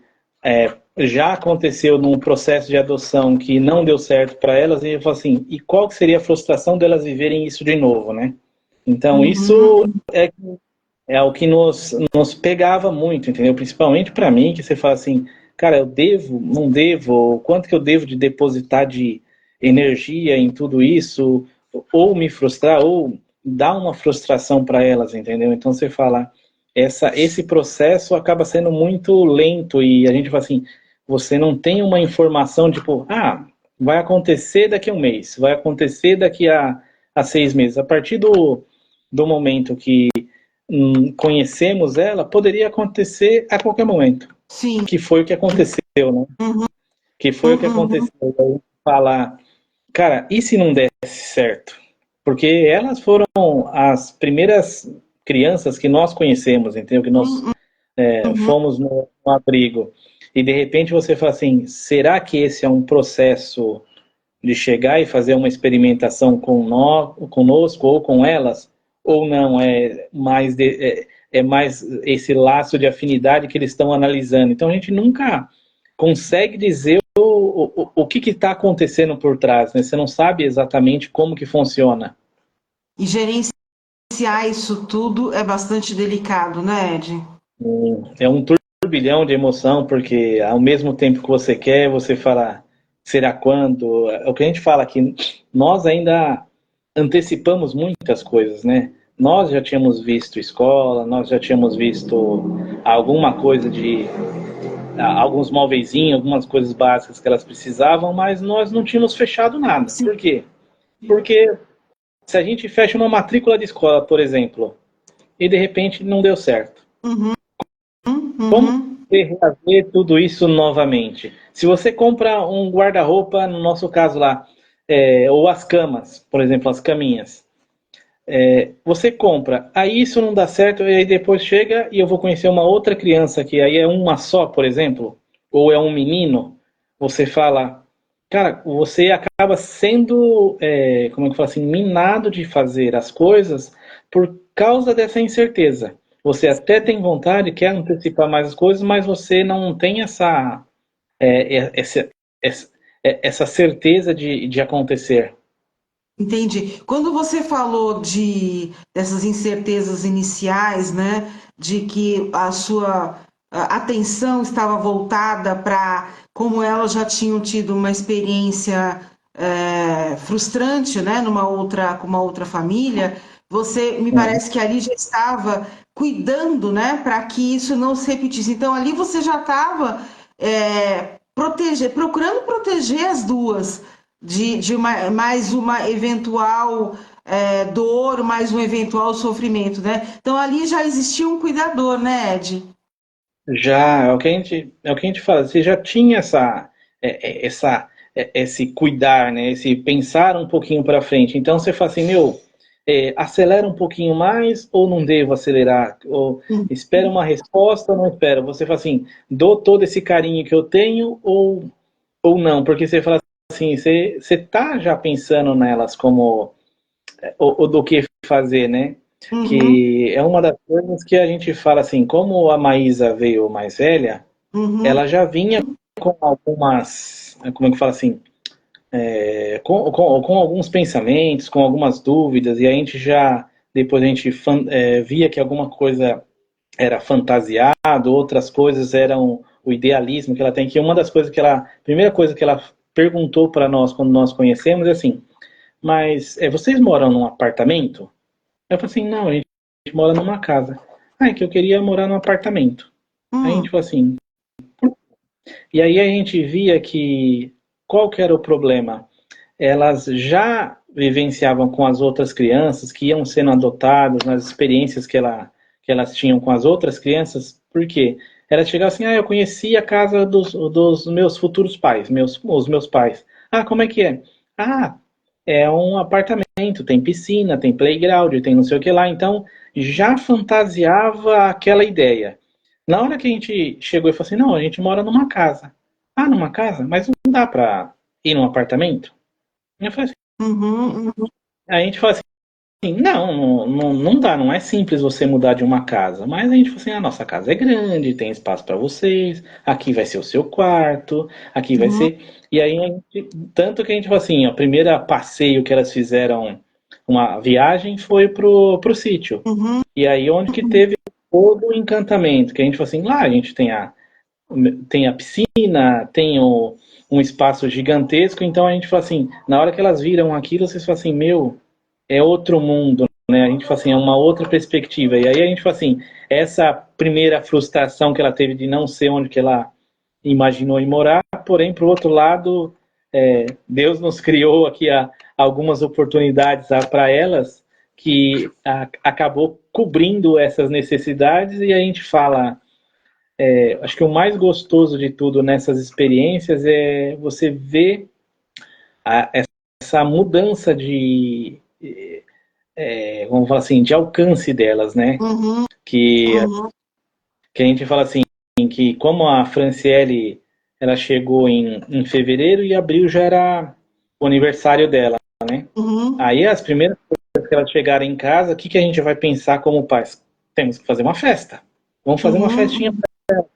já aconteceu num processo de adoção que não deu certo para elas, e eu falo assim, e qual que seria a frustração delas viverem isso de novo, né? Então isso é o que nos pegava muito, entendeu? Principalmente para mim, que você fala assim, cara, eu devo, não devo, o quanto que eu devo de depositar de energia em tudo isso, ou me frustrar, ou dar uma frustração para elas, entendeu? Então você fala, esse processo acaba sendo muito lento e a gente fala assim, você não tem uma informação tipo, vai acontecer daqui a um mês, vai acontecer daqui a 6 meses. A partir do momento que conhecemos ela, poderia acontecer a qualquer momento. Sim. Que foi o que aconteceu, né? Que foi o que aconteceu. Falar, cara, e se não desse certo? Porque elas foram as primeiras crianças que nós conhecemos, entendeu? Que nós fomos no abrigo. E de repente você fala assim, será que esse é um processo de chegar e fazer uma experimentação conosco ou com elas? Ou não, é mais esse laço de afinidade que eles estão analisando. Então a gente nunca consegue dizer o que está acontecendo por trás, né? Você não sabe exatamente como que funciona. E gerenciar isso tudo é bastante delicado, né, Ed? É um turbilhão de emoção, porque ao mesmo tempo que você quer, você fala, será quando? É o que a gente fala aqui, nós ainda antecipamos muitas coisas, né? Nós já tínhamos visto escola, nós já tínhamos visto alguma coisa de alguns móveizinhos, algumas coisas básicas que elas precisavam, mas nós não tínhamos fechado nada. Sim. Por quê? Porque se a gente fecha uma matrícula de escola, por exemplo, e de repente não deu certo, Uhum. como você refazer tudo isso novamente? Se você compra um guarda-roupa, no nosso caso lá, ou as camas, por exemplo, as caminhas, você compra, aí isso não dá certo, e aí depois chega e eu vou conhecer uma outra criança que aí é uma só, por exemplo, ou é um menino, você fala, cara, você acaba sendo, como é que fala assim, minado de fazer as coisas por causa dessa incerteza. Você até tem vontade, quer antecipar mais as coisas, mas você não tem essa, essa, essa certeza de acontecer. Entendi. Quando você falou dessas incertezas iniciais, né, de que a sua atenção estava voltada para como elas já tinham tido uma experiência frustrante, né, com uma outra família, você me Uhum. parece que ali já estava cuidando, né, para que isso não se repetisse. Então ali você já estava procurando proteger as duas mais uma eventual dor, mais um eventual sofrimento, né? Então ali já existia um cuidador, né, Ed? Já, é o que a gente fala, você já tinha esse cuidar, né? Esse pensar um pouquinho para frente. Então você fala assim, meu, acelera um pouquinho mais ou não devo acelerar? Ou espera uma resposta ou não espera? Você fala assim, dou todo esse carinho que eu tenho ou não? Porque você fala assim, você tá já pensando nelas como ou do que fazer, né? Uhum, Que é uma das coisas que a gente fala assim, como a Maísa veio mais velha, uhum, ela já vinha com algumas, como é que fala assim, com alguns pensamentos, com algumas dúvidas, e a gente já, depois a gente via que alguma coisa era fantasiado, outras coisas eram o idealismo que ela tem, que uma das coisas que ela, primeira coisa que ela perguntou para nós quando nós conhecemos é assim, mas vocês moram num apartamento? Eu falei assim, não, a gente mora numa casa. Ah, é que eu queria morar num apartamento. Aí a gente uhum, falou assim, e aí a gente via que qual que era o problema? Elas já vivenciavam com as outras crianças que iam sendo adotadas, nas experiências que elas tinham com as outras crianças, por quê? Elas chegavam assim, ah, eu conheci a casa dos meus futuros pais, os meus pais. Ah, como é que é? Ah, é um apartamento, tem piscina, tem playground, tem não sei o que lá. Então, já fantasiava aquela ideia. Na hora que a gente chegou e falou assim, não, a gente mora numa casa. Ah, numa casa? Mas não dá pra ir num apartamento? Eu falei assim, uhum, uhum, a gente fala assim, não dá, não é simples você mudar de uma casa. Mas a gente fala assim, a nossa casa é grande, tem espaço para vocês, aqui vai ser o seu quarto, aqui vai uhum, ser. E aí, tanto que a gente fala assim, o primeiro passeio que elas fizeram, uma viagem, foi pro sítio. uhum, E aí onde que teve todo o encantamento, que a gente fala assim, lá a gente tem a piscina, tem um espaço gigantesco, então a gente fala assim, na hora que elas viram aquilo, vocês falam assim, meu, é outro mundo, né? A gente fala assim, é uma outra perspectiva. E aí a gente fala assim, essa primeira frustração que ela teve de não ser onde que ela imaginou ir morar, porém, por outro lado, Deus nos criou aqui algumas oportunidades para elas que acabou cobrindo essas necessidades e a gente fala, acho que o mais gostoso de tudo nessas experiências é você ver a, essa mudança vamos falar assim, de alcance delas, né? uhum, Que, uhum, que a gente fala assim, que como a Franciele, ela chegou em fevereiro e abril já era o aniversário dela, né? uhum, Aí as primeiras coisas que elas chegarem em casa, o que a gente vai pensar como pais? Temos que fazer uma festa. Vamos fazer uma festinha.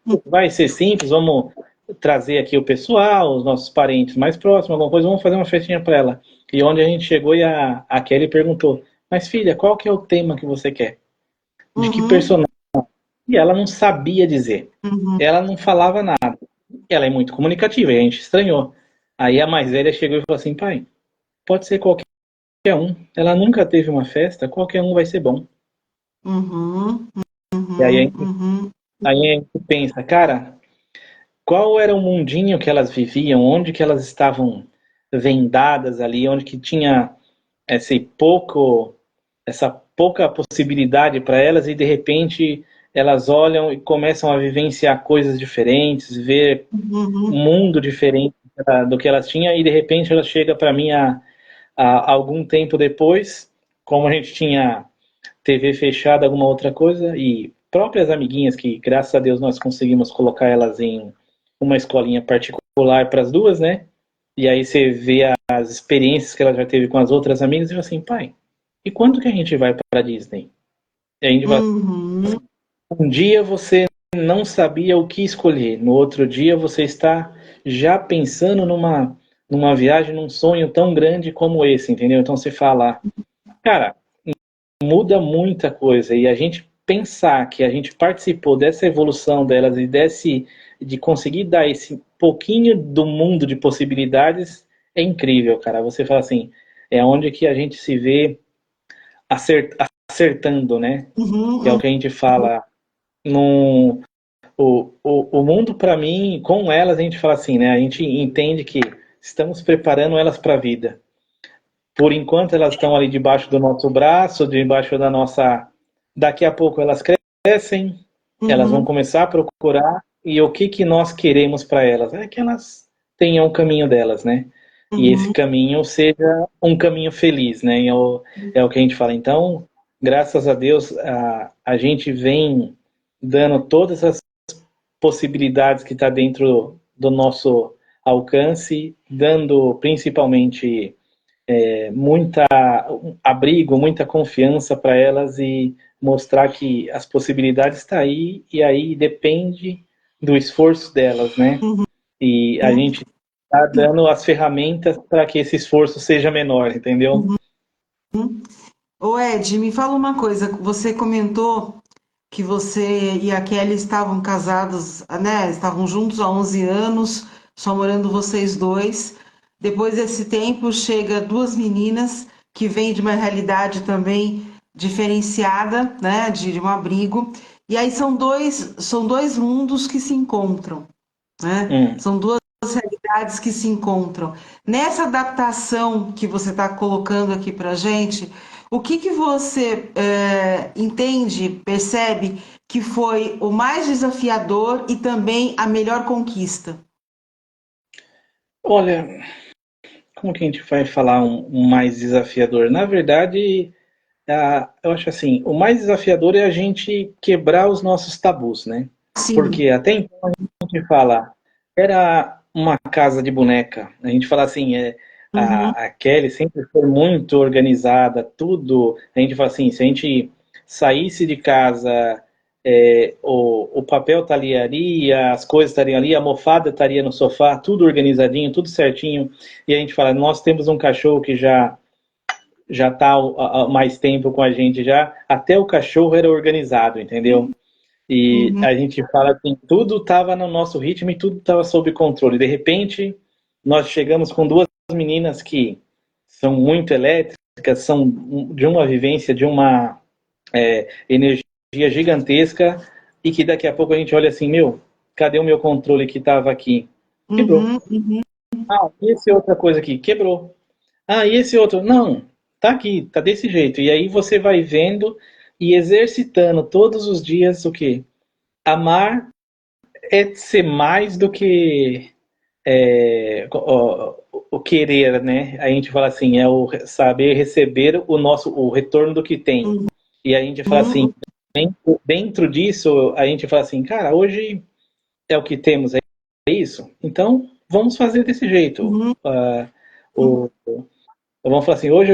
uhum, Vai ser simples, vamos trazer aqui o pessoal, os nossos parentes mais próximos, alguma coisa, vamos fazer uma festinha para ela. E onde a gente chegou e a Kelly perguntou, mas filha, qual que é o tema que você quer? De que uhum, personagem? E ela não sabia dizer. uhum, Ela não falava nada. Ela é muito comunicativa, e a gente estranhou. Aí a mais velha chegou e falou assim, pai, pode ser qualquer um. Ela nunca teve uma festa, qualquer um vai ser bom. Uhum, E aí a uhum, gente, uhum, aí a gente pensa, cara, qual era o mundinho que elas viviam, onde que elas estavam vendadas ali, onde que tinha esse pouco, essa pouca possibilidade para elas e de repente elas olham e começam a vivenciar coisas diferentes, ver um uhum, mundo diferente do que elas tinham e de repente ela chega para mim a algum tempo depois, como a gente tinha TV fechada, alguma outra coisa, e próprias amiguinhas que, graças a Deus, nós conseguimos colocar elas em uma escolinha particular para as duas, né? E aí você vê as experiências que ela já teve com as outras amigas e fala assim, pai, e quando que a gente vai para a Disney? E a gente fala, uhum, um dia você não sabia o que escolher, no outro dia você está já pensando numa viagem, num sonho tão grande como esse, entendeu? Então você fala, cara, muda muita coisa e a gente pensar que a gente participou dessa evolução delas e de conseguir dar esse pouquinho do mundo de possibilidades é incrível, cara. Você fala assim, é onde que a gente se vê acertando, né? Que é o uhum, que a gente fala no o mundo para mim, com elas a gente fala assim, né? A gente entende que estamos preparando elas para a vida. Por enquanto elas estão ali debaixo do nosso braço, debaixo da nossa. Daqui a pouco elas crescem, elas vão uhum, começar a procurar e o que que nós queremos para elas é que elas tenham o caminho delas, né? E esse uhum, caminho seja um caminho feliz, né? É o que a gente fala. Então, graças a Deus, a gente vem dando todas as possibilidades que está dentro do nosso alcance, dando principalmente muita abrigo, muita confiança para elas e mostrar que as possibilidades estão aí e aí depende do esforço delas, né? uhum, E a gente está dando as ferramentas para que esse esforço seja menor, entendeu? uhum. Ô Ed, me fala uma coisa. Você comentou que você e a Kelly estavam casados, né? Estavam juntos há 11 anos, só morando vocês dois. Depois desse tempo, chega duas meninas que vêm de uma realidade também diferenciada, né? De um abrigo. E aí são dois mundos que se encontram, né? Hum. São duas realidades que se encontram. Nessa adaptação que você está colocando aqui para gente, o que que você entende, percebe que foi o mais desafiador e também a melhor conquista? Olha, como que a gente vai falar um mais desafiador? Na verdade, eu acho assim, o mais desafiador é a gente quebrar os nossos tabus, né? Sim. Porque até então a gente fala, era uma casa de boneca. A gente fala assim, Uhum, a Kelly sempre foi muito organizada, tudo. A gente fala assim, se a gente saísse de casa, o papel estaria, as coisas estariam ali, a almofada estaria no sofá, tudo organizadinho, tudo certinho. E a gente fala, nós temos um cachorro que já está há mais tempo com a gente já, até o cachorro era organizado, entendeu? E uhum, a gente fala que tudo estava no nosso ritmo e tudo estava sob controle. De repente, nós chegamos com duas meninas que são muito elétricas, são de uma vivência, de uma energia gigantesca e que daqui a pouco a gente olha assim, meu, cadê o meu controle que estava aqui? Quebrou. uhum, uhum, Ah, e esse outra coisa aqui? Quebrou. Ah, e esse outro? Não, tá aqui, tá desse jeito. E aí você vai vendo e exercitando todos os dias o quê? Amar é ser mais do que o querer, né? A gente fala assim, é o saber receber o retorno do que tem. E a gente fala assim, uhum, dentro disso, a gente fala assim, cara, hoje é o que temos, é isso. Então, vamos fazer desse jeito. uhum, O, vamos falar assim, hoje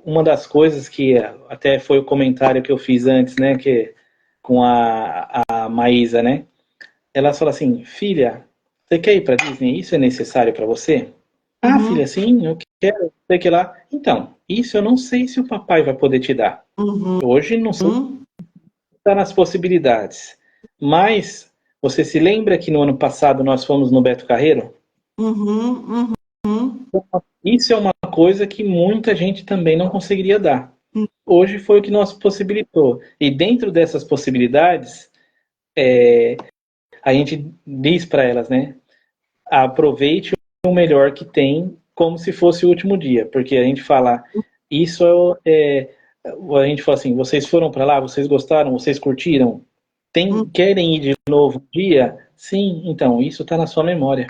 uma das coisas que até foi o comentário que eu fiz antes, né, que com a Maísa, né? Ela fala assim, filha, você quer ir para Disney? Isso é necessário para você? Ah, uhum, filha, sim, eu quero, sei que lá. Então, isso eu não sei se o papai vai poder te dar. uhum, Hoje não sei se uhum, está nas possibilidades. Mas você se lembra que no ano passado nós fomos no Beto Carreiro? uhum, uhum. Isso é uma coisa que muita gente também não conseguiria dar. Hoje foi o que nos possibilitou. E dentro dessas possibilidades, a gente diz para elas, né? Aproveite o melhor que tem como se fosse o último dia. Porque a gente fala, isso a gente fala assim, vocês foram para lá, vocês gostaram, vocês curtiram? Querem ir de novo um dia? Sim, então, isso está na sua memória.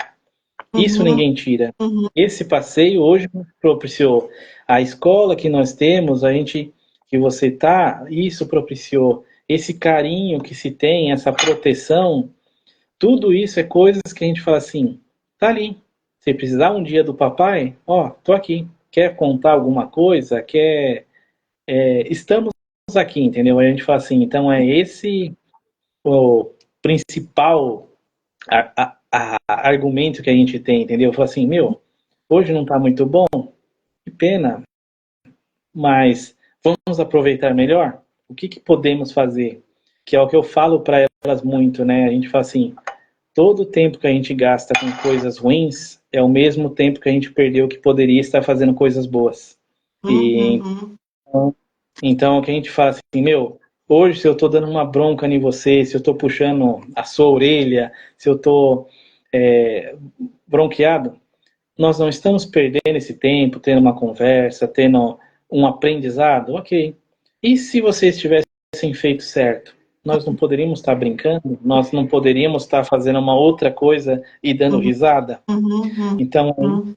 Isso ninguém tira. Esse passeio hoje propiciou a escola que nós temos, a gente que você tá, isso propiciou esse carinho que se tem, essa proteção, tudo isso é coisas que a gente fala assim, tá ali. Se precisar um dia do papai, ó, tô aqui. Quer contar alguma coisa? Estamos aqui, entendeu? A gente fala assim, então é esse o principal argumento que a gente tem, entendeu? Fala assim, meu, hoje não tá muito bom, que pena, mas vamos aproveitar melhor? O que podemos fazer? Que é o que eu falo para elas muito, né? A gente fala assim, todo o tempo que a gente gasta com coisas ruins é o mesmo tempo que a gente perdeu que poderia estar fazendo coisas boas. E então o que a gente fala assim, meu, hoje se eu tô dando uma bronca em você, se eu tô puxando a sua orelha, se eu tô bronqueado, nós não estamos perdendo esse tempo, tendo uma conversa, tendo um aprendizado, ok. E se vocês tivessem feito certo? Nós não poderíamos estar brincando? Nós não poderíamos estar fazendo uma outra coisa e dando risada? Então,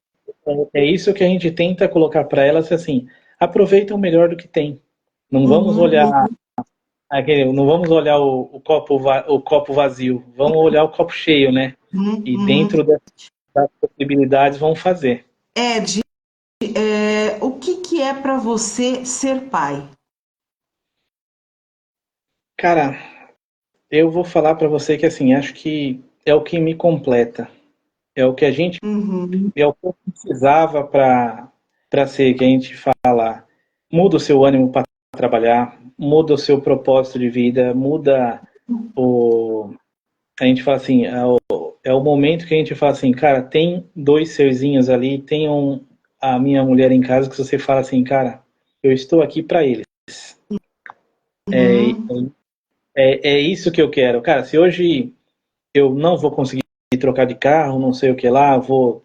é isso que a gente tenta colocar para elas, assim, aproveita o melhor do que tem. Não vamos olhar não vamos olhar o copo vazio, vamos olhar o copo cheio, né? E dentro das possibilidades vamos fazer. Ed, o que é para você ser pai? Cara, eu vou falar para você que assim, acho que é o que me completa. É o que a gente, é o que eu precisava para ser, que a gente fala, muda o seu ânimo para trabalhar, muda o seu propósito de vida, muda a gente fala assim, é o momento que a gente fala assim, cara, tem dois serzinhos ali, tem a minha mulher em casa que você fala assim, cara, eu estou aqui para eles. É isso que eu quero. Cara, se hoje eu não vou conseguir trocar de carro, não sei o que lá, vou.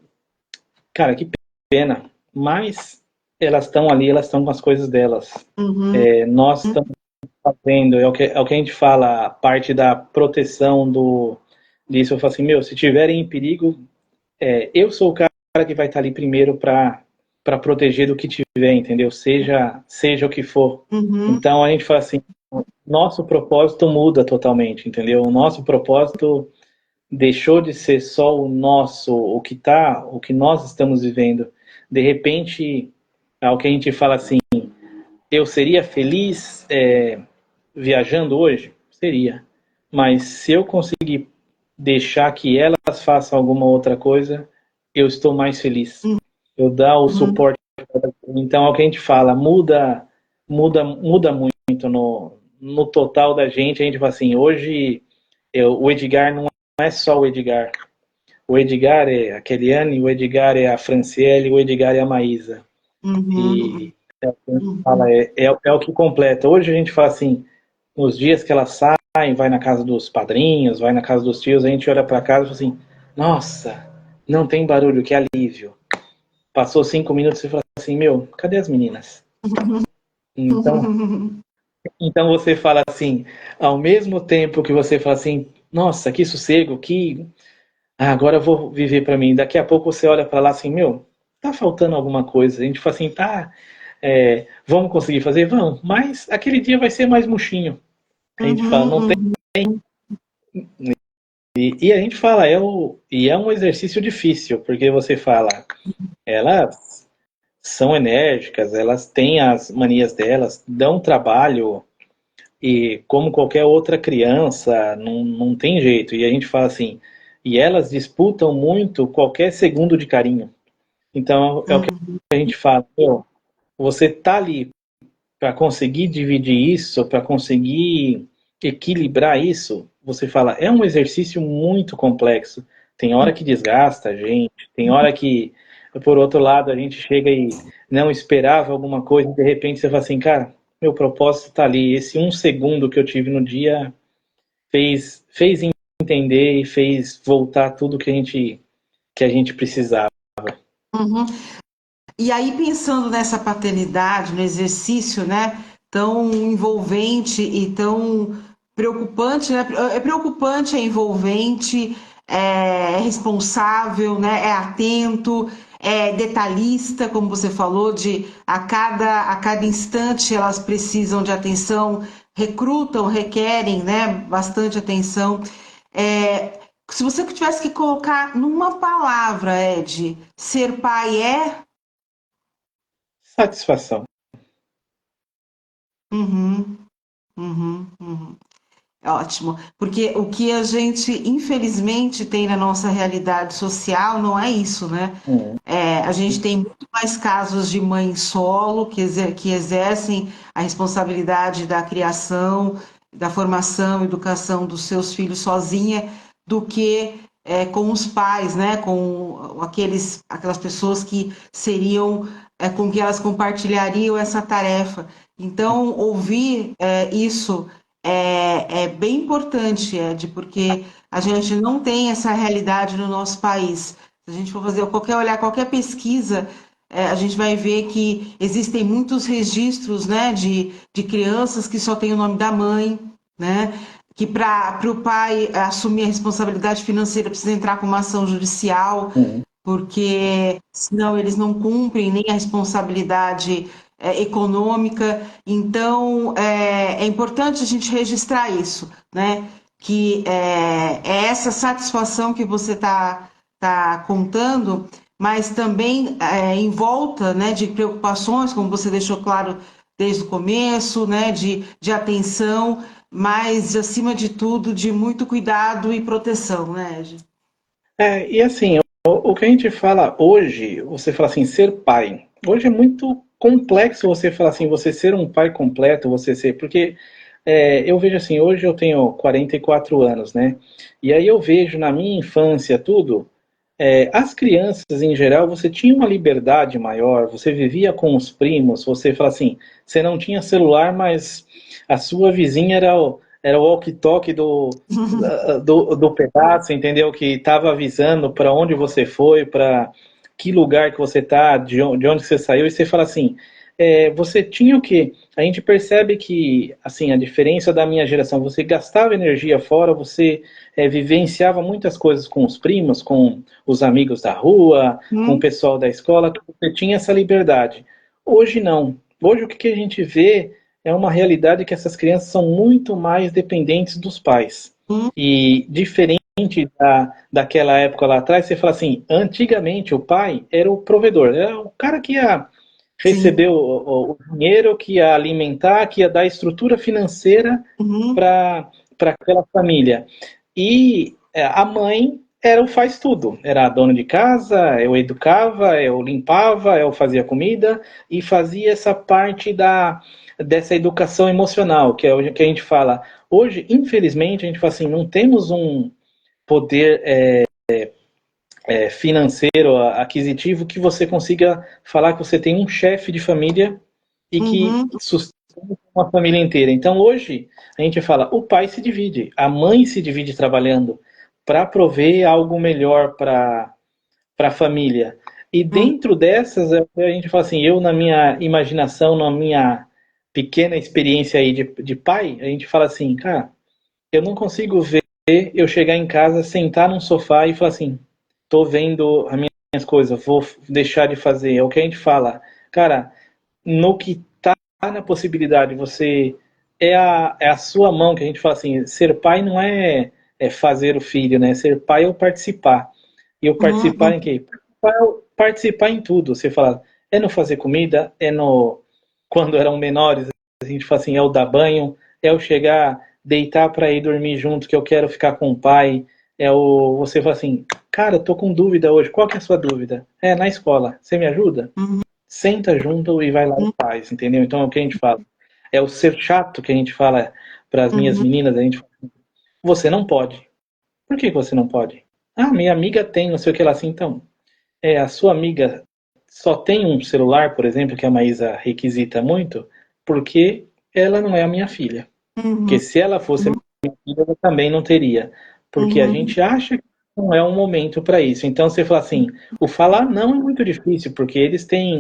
Cara, que pena. Mas elas estão ali, elas estão com as coisas delas. Nós estamos fazendo, é o que a gente fala, a parte da proteção disso. Eu falo assim, meu, se tiverem em perigo, eu sou o cara que vai estar ali primeiro para proteger do que tiver, entendeu? Seja o que for. Então a gente fala assim, nosso propósito muda totalmente, entendeu? O nosso propósito deixou de ser só o nosso, o que nós estamos vivendo. De repente, o que a gente fala assim, eu seria feliz viajando hoje? Seria. Mas se eu conseguir deixar que elas façam alguma outra coisa, eu estou mais feliz. Eu dar o suporte. Então, é o que a gente fala, muda muito no total da gente. A gente fala assim, hoje o Edgar não é só o Edgar. O Edgar é a Kellyanne, o Edgar é a Franciele, o Edgar é a Maísa. E é o que completa. Hoje a gente fala assim, nos dias que elas saem, vai na casa dos padrinhos, vai na casa dos tios, a gente olha para casa e fala assim, nossa, não tem barulho, que alívio. Passou 5 minutos e fala assim, meu, cadê as meninas? Então você fala assim, ao mesmo tempo que você fala assim, nossa, que sossego, agora eu vou viver para mim. Daqui a pouco você olha para lá assim, meu, tá faltando alguma coisa. A gente fala assim, vamos conseguir fazer? Vamos, mas aquele dia vai ser mais murchinho. A gente fala, não tem. E a gente fala, é um exercício difícil, porque você fala, elas são enérgicas, elas têm as manias delas, dão trabalho, e como qualquer outra criança, não tem jeito. E a gente fala assim, e elas disputam muito qualquer segundo de carinho. Então é o que a gente fala, você tá ali para conseguir dividir isso, para conseguir equilibrar isso, você fala, é um exercício muito complexo. Tem hora que desgasta a gente, tem hora que por outro lado, a gente chega e não esperava alguma coisa, e de repente você fala assim, cara, meu propósito está ali. Esse um segundo que eu tive no dia fez entender e fez voltar tudo que a gente precisava. Uhum. E aí, pensando nessa paternidade, no exercício, né, tão envolvente e tão preocupante, né? É preocupante, é envolvente, é responsável, né? É atento, é detalhista, como você falou, de a cada instante elas precisam de atenção, recrutam, requerem, né, bastante atenção. É, se você tivesse que colocar numa palavra, Ed, ser pai é. Satisfação. Uhum, uhum, uhum. Ótimo, porque o que a gente infelizmente tem na nossa realidade social não é isso, né? Hum. A gente tem muito mais casos de mãe solo que exercem a responsabilidade da criação, da formação, educação dos seus filhos sozinha, do que com os pais, né? Com aquelas pessoas que seriam, com que elas compartilhariam essa tarefa. Então, ouvir isso é bem importante, Ed, porque a gente não tem essa realidade no nosso país. Se a gente for olhar qualquer pesquisa, a gente vai ver que existem muitos registros, né, de crianças que só têm o nome da mãe, né, que para o pai assumir a responsabilidade financeira precisa entrar com uma ação judicial, Hum. porque senão eles não cumprem nem a responsabilidade econômica. Então, é importante a gente registrar isso, né? Que é essa satisfação que você tá contando, mas também em volta, né, de preocupações, como você deixou claro desde o começo, né, de atenção, mas, acima de tudo, de muito cuidado e proteção, né, Ed? E assim, o que a gente fala hoje, você fala assim, ser pai. Hoje é muito complexo você falar assim, você ser um pai completo, você ser. Porque eu vejo assim, hoje eu tenho 44 anos, né? E aí eu vejo na minha infância tudo. As crianças, em geral, você tinha uma liberdade maior, você vivia com os primos, você fala assim, você não tinha celular, mas a sua vizinha era o walkie-talkie do pedaço, entendeu? Que estava avisando para onde você foi, para que lugar que você está, de onde você saiu, e você fala assim, você tinha o quê? A gente percebe que, assim, a diferença da minha geração, você gastava energia fora, você vivenciava muitas coisas com os primos, com os amigos da rua, com o Hum, pessoal da escola, que você tinha essa liberdade. Hoje não. Hoje o que a gente vê é uma realidade que essas crianças são muito mais dependentes dos pais. hum, E diferente daquela época lá atrás, você fala assim, antigamente o pai era o provedor, era o cara que ia sim. receber o dinheiro, que ia alimentar, que ia dar estrutura financeira Uhum, para aquela família. E a mãe era o faz tudo. Era a dona de casa, eu educava, eu limpava, eu fazia comida e fazia essa parte dessa educação emocional, que é o que a gente fala. Hoje, infelizmente, a gente fala assim, não temos um poder financeiro, aquisitivo, que você consiga falar que você tem um chefe de família e que uhum, sustenta uma família inteira. Então hoje a gente fala, o pai se divide, a mãe se divide trabalhando para prover algo melhor para a família. E uhum, dentro dessas, a gente fala assim, eu na minha imaginação, na minha pequena experiência aí de pai, a gente fala assim, cara, eu não consigo ver eu chegar em casa, sentar num sofá e falar assim, tô vendo as minhas coisas, vou deixar de fazer. É o que a gente fala. Cara, no que tá na possibilidade, você é a sua mão, que a gente fala assim, ser pai não é fazer o filho, né? Ser pai é o participar. E o uhum, participar em quê? Participar em tudo. Você fala, é no fazer comida, é no quando eram menores, a gente fala assim, é o dar banho, é o chegar, deitar para ir dormir junto, que eu quero ficar com o pai, você fala assim, cara, eu tô com dúvida hoje, qual que é a sua dúvida? Na escola, você me ajuda? uhum, Senta junto e vai lá e faz, entendeu? Então é o que a gente fala. É o ser chato que a gente fala para as minhas uhum, meninas, a gente fala, você não pode. Por que você não pode? Ah, minha amiga tem, não sei o que lá assim, então. A sua amiga só tem um celular, por exemplo, que a Maísa requisita muito, porque ela não é a minha filha. Porque Uhum, se ela fosse a minha filha, eu também não teria. Porque a uhum, gente acha que não é um momento para isso. Então você fala assim, o falar não é muito difícil, porque eles têm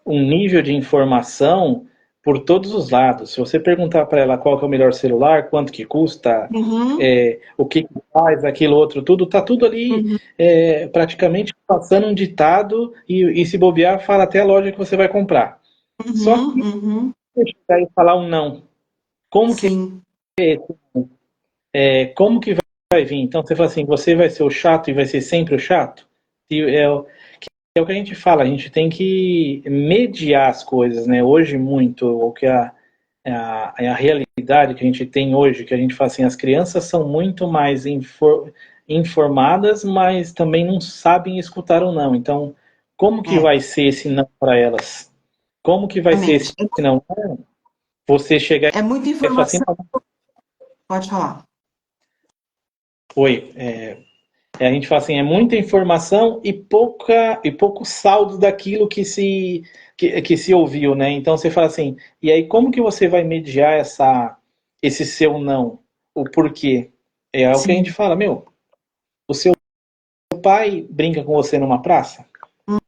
um nível de informação por todos os lados. Se você perguntar para ela qual que é o melhor celular, quanto que custa, uhum, o que que faz, aquilo, outro, tudo, tá tudo ali uhum, praticamente passando um ditado e se bobear, fala até a loja que você vai comprar. Só uhum, que uhum. você chegar e falar um não. Como que Sim. como que vai vir? Então você fala assim, você vai ser o chato e vai ser sempre o chato? E é o que a gente fala, a gente tem que mediar as coisas, né? Hoje muito, o que a realidade que a gente tem hoje, que a gente fala assim, as crianças são muito mais informadas, mas também não sabem escutar ou não. Então, como que É, vai ser esse não para elas? Como que vai ser esse exatamente. não? Você chegar É muita e falar assim, informação. Pode falar. oi, a gente fala assim, é muita informação e pouco saldo daquilo que se ouviu, né? Então você fala assim, e aí como que você vai mediar esse seu não? O porquê? É o que a gente Sim. fala, meu, o seu pai brinca com você numa praça?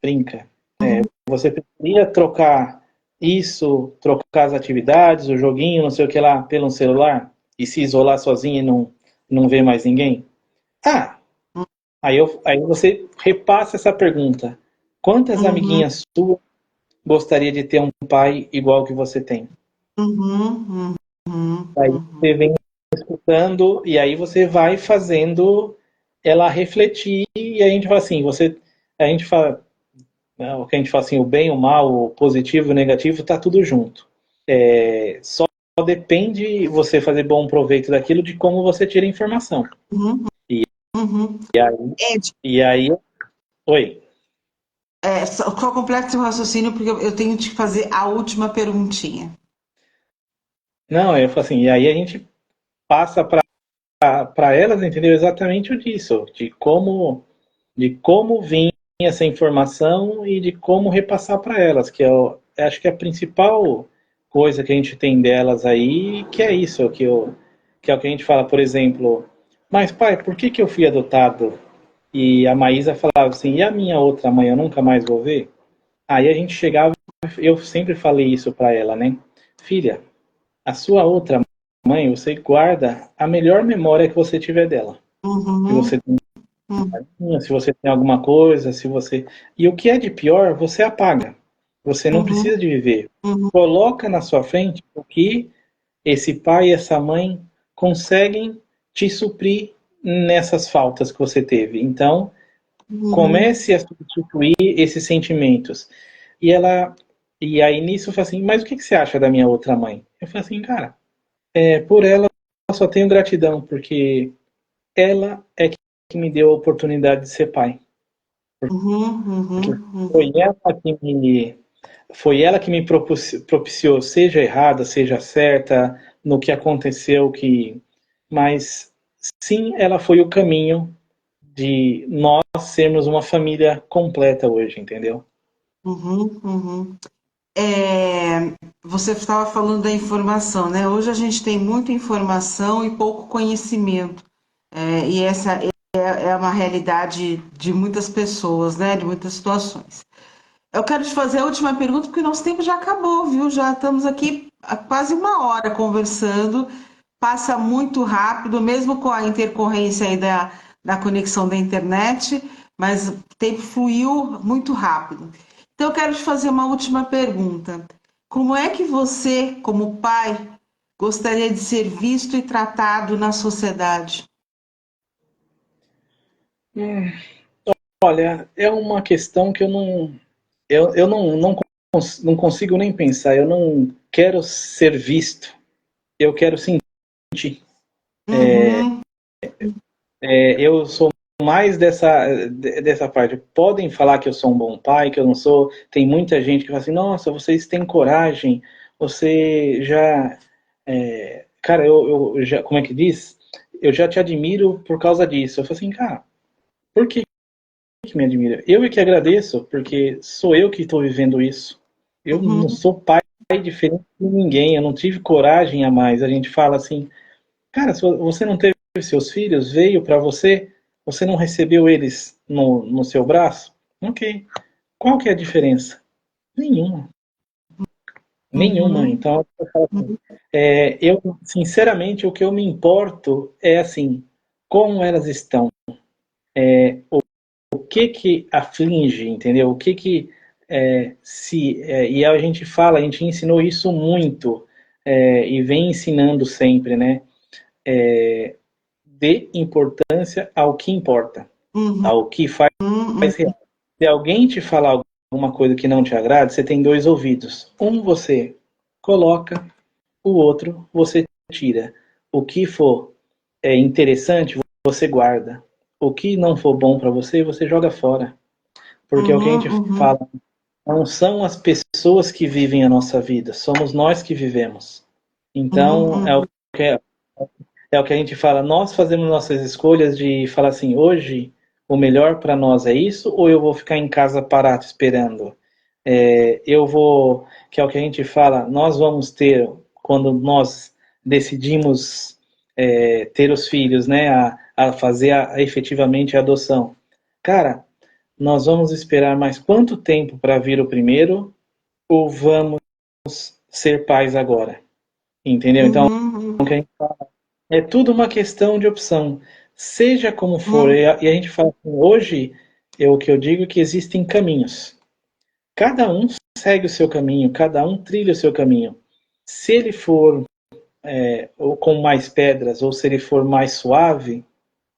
Brinca. Uhum, Você preferia trocar isso, trocar as atividades, o joguinho, não sei o que lá, pelo celular? E se isolar sozinho e não ver mais ninguém? Ah, aí você repassa essa pergunta. Quantas uhum, amiguinhas suas gostaria de ter um pai igual que você tem? uhum, uhum, Aí uhum. você vem escutando e aí você vai fazendo ela refletir e a gente fala assim, a gente fala, né, o que a gente fala assim, o bem, o mal, o positivo, o negativo, tá tudo junto. Só depende você fazer bom proveito daquilo de como você tira a informação. Uhum, E, uhum. e aí, Ed, e aí, oi. só completa seu raciocínio, porque eu tenho que fazer a última perguntinha. Não, eu falo assim, e aí a gente passa para elas, entendeu? Exatamente o disso, de como vinha essa informação e de como repassar para elas, que acho que é a principal coisa que a gente tem delas aí, que é isso, que é o que a gente fala, por exemplo, mas pai, por que que eu fui adotado? E a Maísa falava assim, e a minha outra mãe eu nunca mais vou ver? Aí a gente chegava, eu sempre falei isso para ela, né? Filha, a sua outra mãe, você guarda a melhor memória que você tiver dela. Se Uhum, você tem, uhum, se você tem alguma coisa, se você. E o que é de pior, você apaga. Você não uhum, precisa de viver. uhum, Coloca na sua frente o que esse pai e essa mãe conseguem te suprir nessas faltas que você teve. Então, uhum, comece a substituir esses sentimentos. E ela. E aí nisso eu falei assim, mas o que você acha da minha outra mãe? Eu falei assim, cara, por ela eu só tenho gratidão, porque ela é que me deu a oportunidade de ser pai. uhum, Porque uhum, foi uhum. ela que me, foi ela que me propiciou, seja errada, seja certa, no que aconteceu, mas sim, ela foi o caminho de nós sermos uma família completa hoje, entendeu? Uhum, uhum. Você estava falando da informação, né? Hoje a gente tem muita informação e pouco conhecimento. E essa é uma realidade de muitas pessoas, né? De muitas situações. Eu quero te fazer a última pergunta, porque nosso tempo já acabou, viu? Já estamos aqui há quase uma hora conversando. Passa muito rápido, mesmo com a intercorrência aí da conexão da internet, mas o tempo fluiu muito rápido. Então, eu quero te fazer uma última pergunta. Como é que você, como pai, gostaria de ser visto e tratado na sociedade? Olha, é uma questão que eu não consigo nem pensar. Eu não quero ser visto, eu quero sentir. Uhum, Eu sou mais dessa parte. Podem falar que eu sou um bom pai, que eu não sou. Tem muita gente que fala assim: nossa, vocês têm coragem, você já. Cara, eu já. Como é que diz? Eu já te admiro por causa disso. Eu falo assim, cara, por que que me admira. Eu é que agradeço, porque sou eu que estou vivendo isso. Eu não Uhum. sou pai diferente de ninguém, eu não tive coragem a mais. A gente fala assim, cara, se você não teve seus filhos, veio para você, você não recebeu eles no seu braço? Ok. Qual que é a diferença? Nenhuma. Nenhuma. Uhum. Então, eu falo assim, eu, sinceramente, o que eu me importo é assim, como elas estão, o que que aflige, entendeu? O que que e a gente fala, a gente ensinou isso muito e vem ensinando sempre, né? Dê importância ao que importa, Uhum. ao que faz Uhum. real. Se alguém te falar alguma coisa que não te agrada, você tem dois ouvidos. Um você coloca, o outro você tira. O que for interessante, você guarda. O que não for bom para você, você joga fora. Porque é o que a gente Uhum. fala, não são as pessoas que vivem a nossa vida, somos nós que vivemos. Uhum. Então, Uhum. que, é o que a gente fala, nós fazemos nossas escolhas de falar assim, hoje o melhor para nós é isso, ou eu vou ficar em casa parado esperando? Eu vou, que é o que a gente fala, nós vamos ter, quando nós decidimos ter os filhos, né, a fazer efetivamente a adoção. Cara, nós vamos esperar mais quanto tempo para vir o primeiro, ou vamos ser pais agora? Entendeu? Então, Uhum. é tudo uma questão de opção. Seja como for, Uhum. e a gente fala assim, hoje, o que eu digo é que existem caminhos. Cada um segue o seu caminho, cada um trilha o seu caminho. Se ele for ou com mais pedras, ou se ele for mais suave,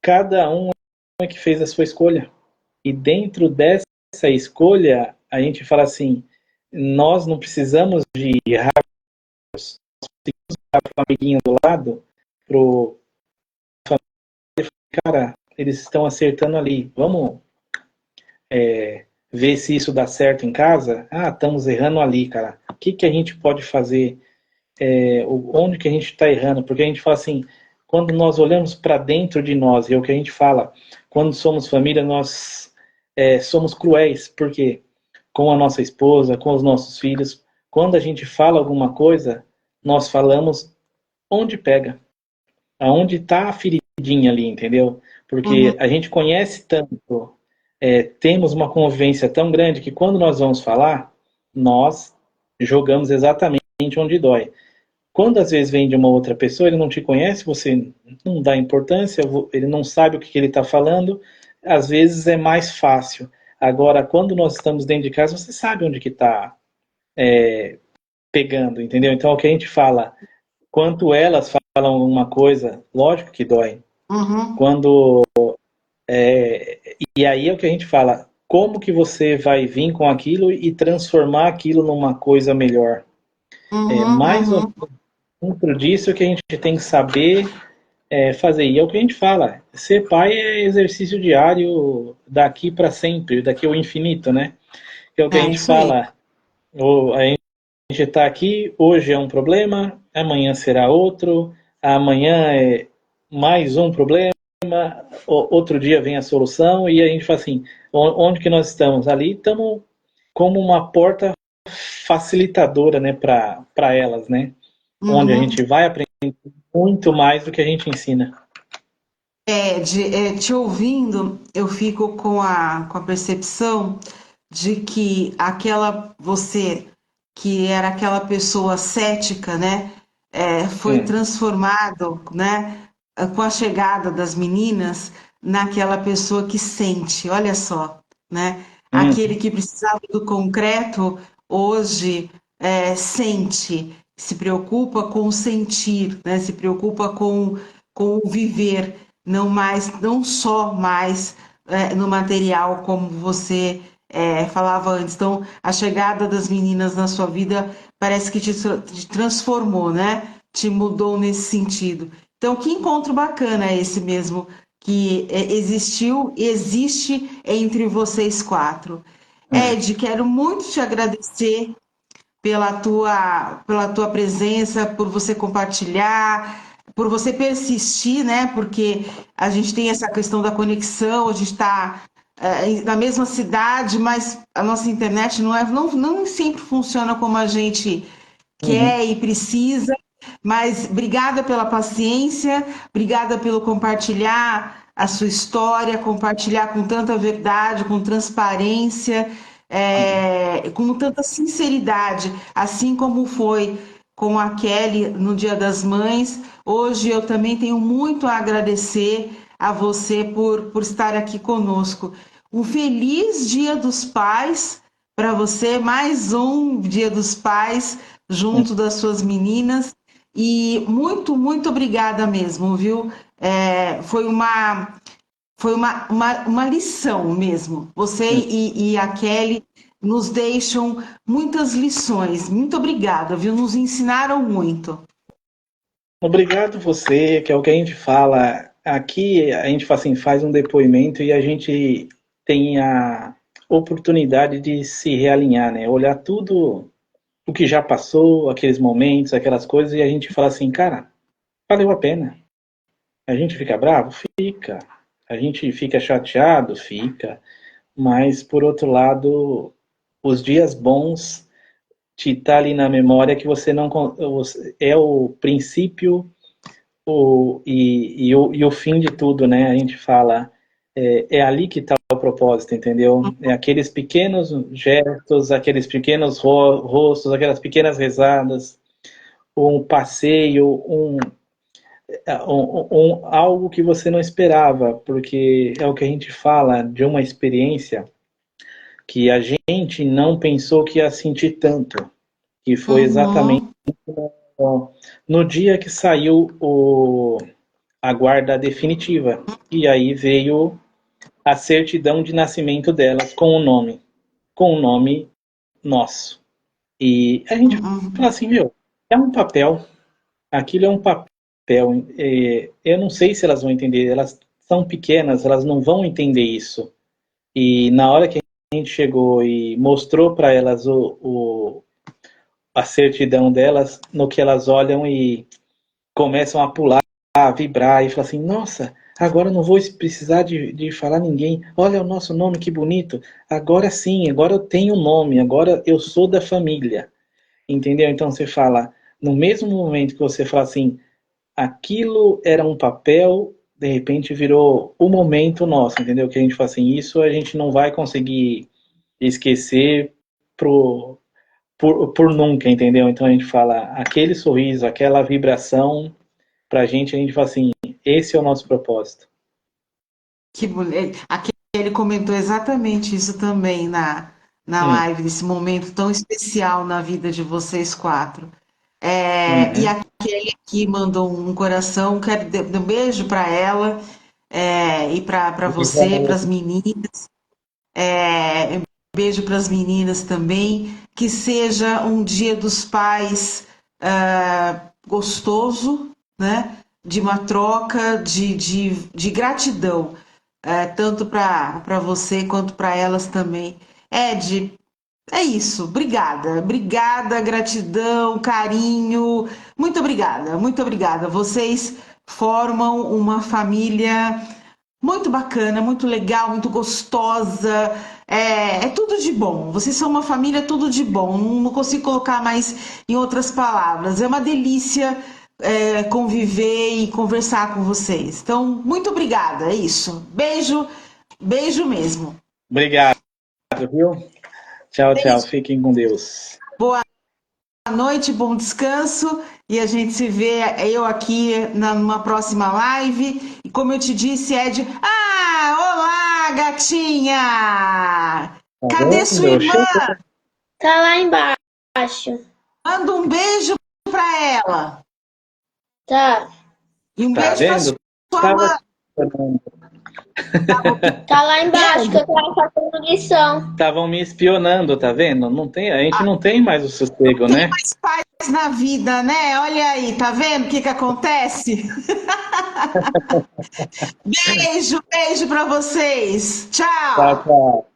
cada um é que fez a sua escolha. E dentro dessa escolha, a gente fala assim, nós não precisamos de amiguinho do lado pro cara, eles estão acertando ali. Vamos ver se isso dá certo em casa? Ah, estamos errando ali, cara. O que que a gente pode fazer? Onde que a gente está errando? Porque a gente fala assim, quando nós olhamos para dentro de nós, e é o que a gente fala, quando somos família, nós somos cruéis, porque com a nossa esposa, com os nossos filhos, quando a gente fala alguma coisa, nós falamos onde pega, aonde está a feridinha ali, entendeu? Uhum. Porque a gente conhece tanto, temos uma convivência tão grande que quando nós vamos falar, nós jogamos exatamente onde dói. Quando às vezes vem de uma outra pessoa, ele não te conhece, você não dá importância, ele não sabe o que ele está falando, às vezes é mais fácil. Agora, quando nós estamos dentro de casa, você sabe onde que está pegando, entendeu? Então, o que a gente fala, quanto elas falam uma coisa, lógico que dói. Uhum. Quando e aí é o que a gente fala, como que você vai vir com aquilo e transformar aquilo numa coisa melhor? Uhum. Mais ou Uhum. menos dentro disso que a gente tem que saber fazer. E é o que a gente fala, ser pai é exercício diário daqui para sempre, daqui ao infinito, né? É o que a É gente isso aí. fala, a gente está aqui, hoje é um problema, amanhã será outro, amanhã é mais um problema, outro dia vem a solução, e a gente fala assim, onde que nós estamos? Ali estamos como uma porta facilitadora, né, para elas, né? Onde a Uhum. gente vai aprender muito mais do que a gente ensina. Te ouvindo, eu fico com a percepção de que você que era aquela pessoa cética, né, foi Hum, transformado, né, com a chegada das meninas, naquela pessoa que sente, olha só, né, aquele hum, que precisava do concreto, hoje sente, se preocupa com o sentir, né, se preocupa com o viver, não só mais no material, como você falava antes. Então, a chegada das meninas na sua vida parece que te transformou, né? Te mudou nesse sentido. Então, que encontro bacana é esse mesmo que existiu e existe entre vocês quatro. hum. Ed, quero muito te agradecer pela tua presença, por você compartilhar, por você persistir, né? Porque a gente tem essa questão da conexão, a gente está na mesma cidade, mas a nossa internet não sempre funciona como a gente Uhum. quer e precisa. Mas obrigada pela paciência, obrigada pelo compartilhar a sua história, compartilhar com tanta verdade, com transparência, com tanta sinceridade, assim como foi com a Kelly no Dia das Mães. Hoje eu também tenho muito a agradecer a você por estar aqui conosco. Um feliz Dia dos Pais para você, mais um Dia dos Pais junto das suas meninas. E muito, muito obrigada mesmo, viu? Foi uma lição mesmo. Você e a Kelly nos deixam muitas lições. Muito obrigada, viu? Nos ensinaram muito. Obrigado você, que é o que a gente fala. Aqui a gente assim, faz um depoimento e a gente tem a oportunidade de se realinhar, né? Olhar tudo o que já passou, aqueles momentos, aquelas coisas, e a gente fala assim, cara, valeu a pena. A gente fica bravo? Fica. A gente fica chateado? Fica. Mas, por outro lado, os dias bons te tá ali na memória que você não é o princípio e o fim de tudo, né? A gente fala, é ali que está o propósito, entendeu? É aqueles pequenos gestos, aqueles pequenos rostos, aquelas pequenas risadas, um passeio, algo que você não esperava, porque é o que a gente fala de uma experiência que a gente não pensou que ia sentir tanto, que foi exatamente Uhum. no dia que saiu a guarda definitiva. E aí veio a certidão de nascimento delas com o nome nosso. E a gente fala Uhum. assim, meu, é um papel, aquilo é um papel. Eu não sei se elas vão entender, elas são pequenas, elas não vão entender isso. E na hora que a gente chegou e mostrou para elas a certidão delas, no que elas olham e começam a pular, a vibrar e falar assim, nossa, agora eu não vou precisar de falar ninguém, olha o nosso nome, que bonito, agora sim, agora eu tenho nome, agora eu sou da família, entendeu? Então você fala, no mesmo momento que você fala assim, aquilo era um papel, de repente virou o momento nosso, entendeu? Que a gente fala assim, isso a gente não vai conseguir esquecer pro, por nunca, entendeu? Então a gente fala, aquele sorriso, aquela vibração, pra gente a gente fala assim, esse é o nosso propósito. Que bonito. Aqui ele comentou exatamente isso também na Hum, live, nesse momento tão especial na vida de vocês quatro. E uhum. aquele aqui mandou um coração, quero dar um beijo para ela, e para você, para as meninas. Um beijo para as meninas também. Que seja um Dia dos Pais gostoso, né? De uma troca de gratidão, tanto para você quanto para elas também. Ed, é isso. Obrigada. Obrigada, gratidão, carinho. Muito obrigada, muito obrigada. Vocês formam uma família muito bacana, muito legal, muito gostosa. É tudo de bom. Vocês são uma família tudo de bom. Não consigo colocar mais em outras palavras. É uma delícia conviver e conversar com vocês. Então, muito obrigada. É isso. Beijo, beijo mesmo. Obrigado, viu? Tchau, tchau. Beijo. Fiquem com Deus. Boa noite, bom descanso. E a gente se vê eu aqui numa próxima live. E como eu te disse, Ed. Ah, olá, gatinha! Tá Cadê sua vendo? irmã? Tá lá embaixo. Manda um beijo para ela. Tá. E um Tá beijo para vendo? sua Tava mãe. Tá lá embaixo que eu tava fazendo lição. Estavam me espionando, tá vendo? Não tem, a gente não tem mais o sossego, Tem né? mais paz na vida, né? Olha aí, tá vendo o que acontece? Beijo, beijo para vocês. Tchau, Tchau. tchau.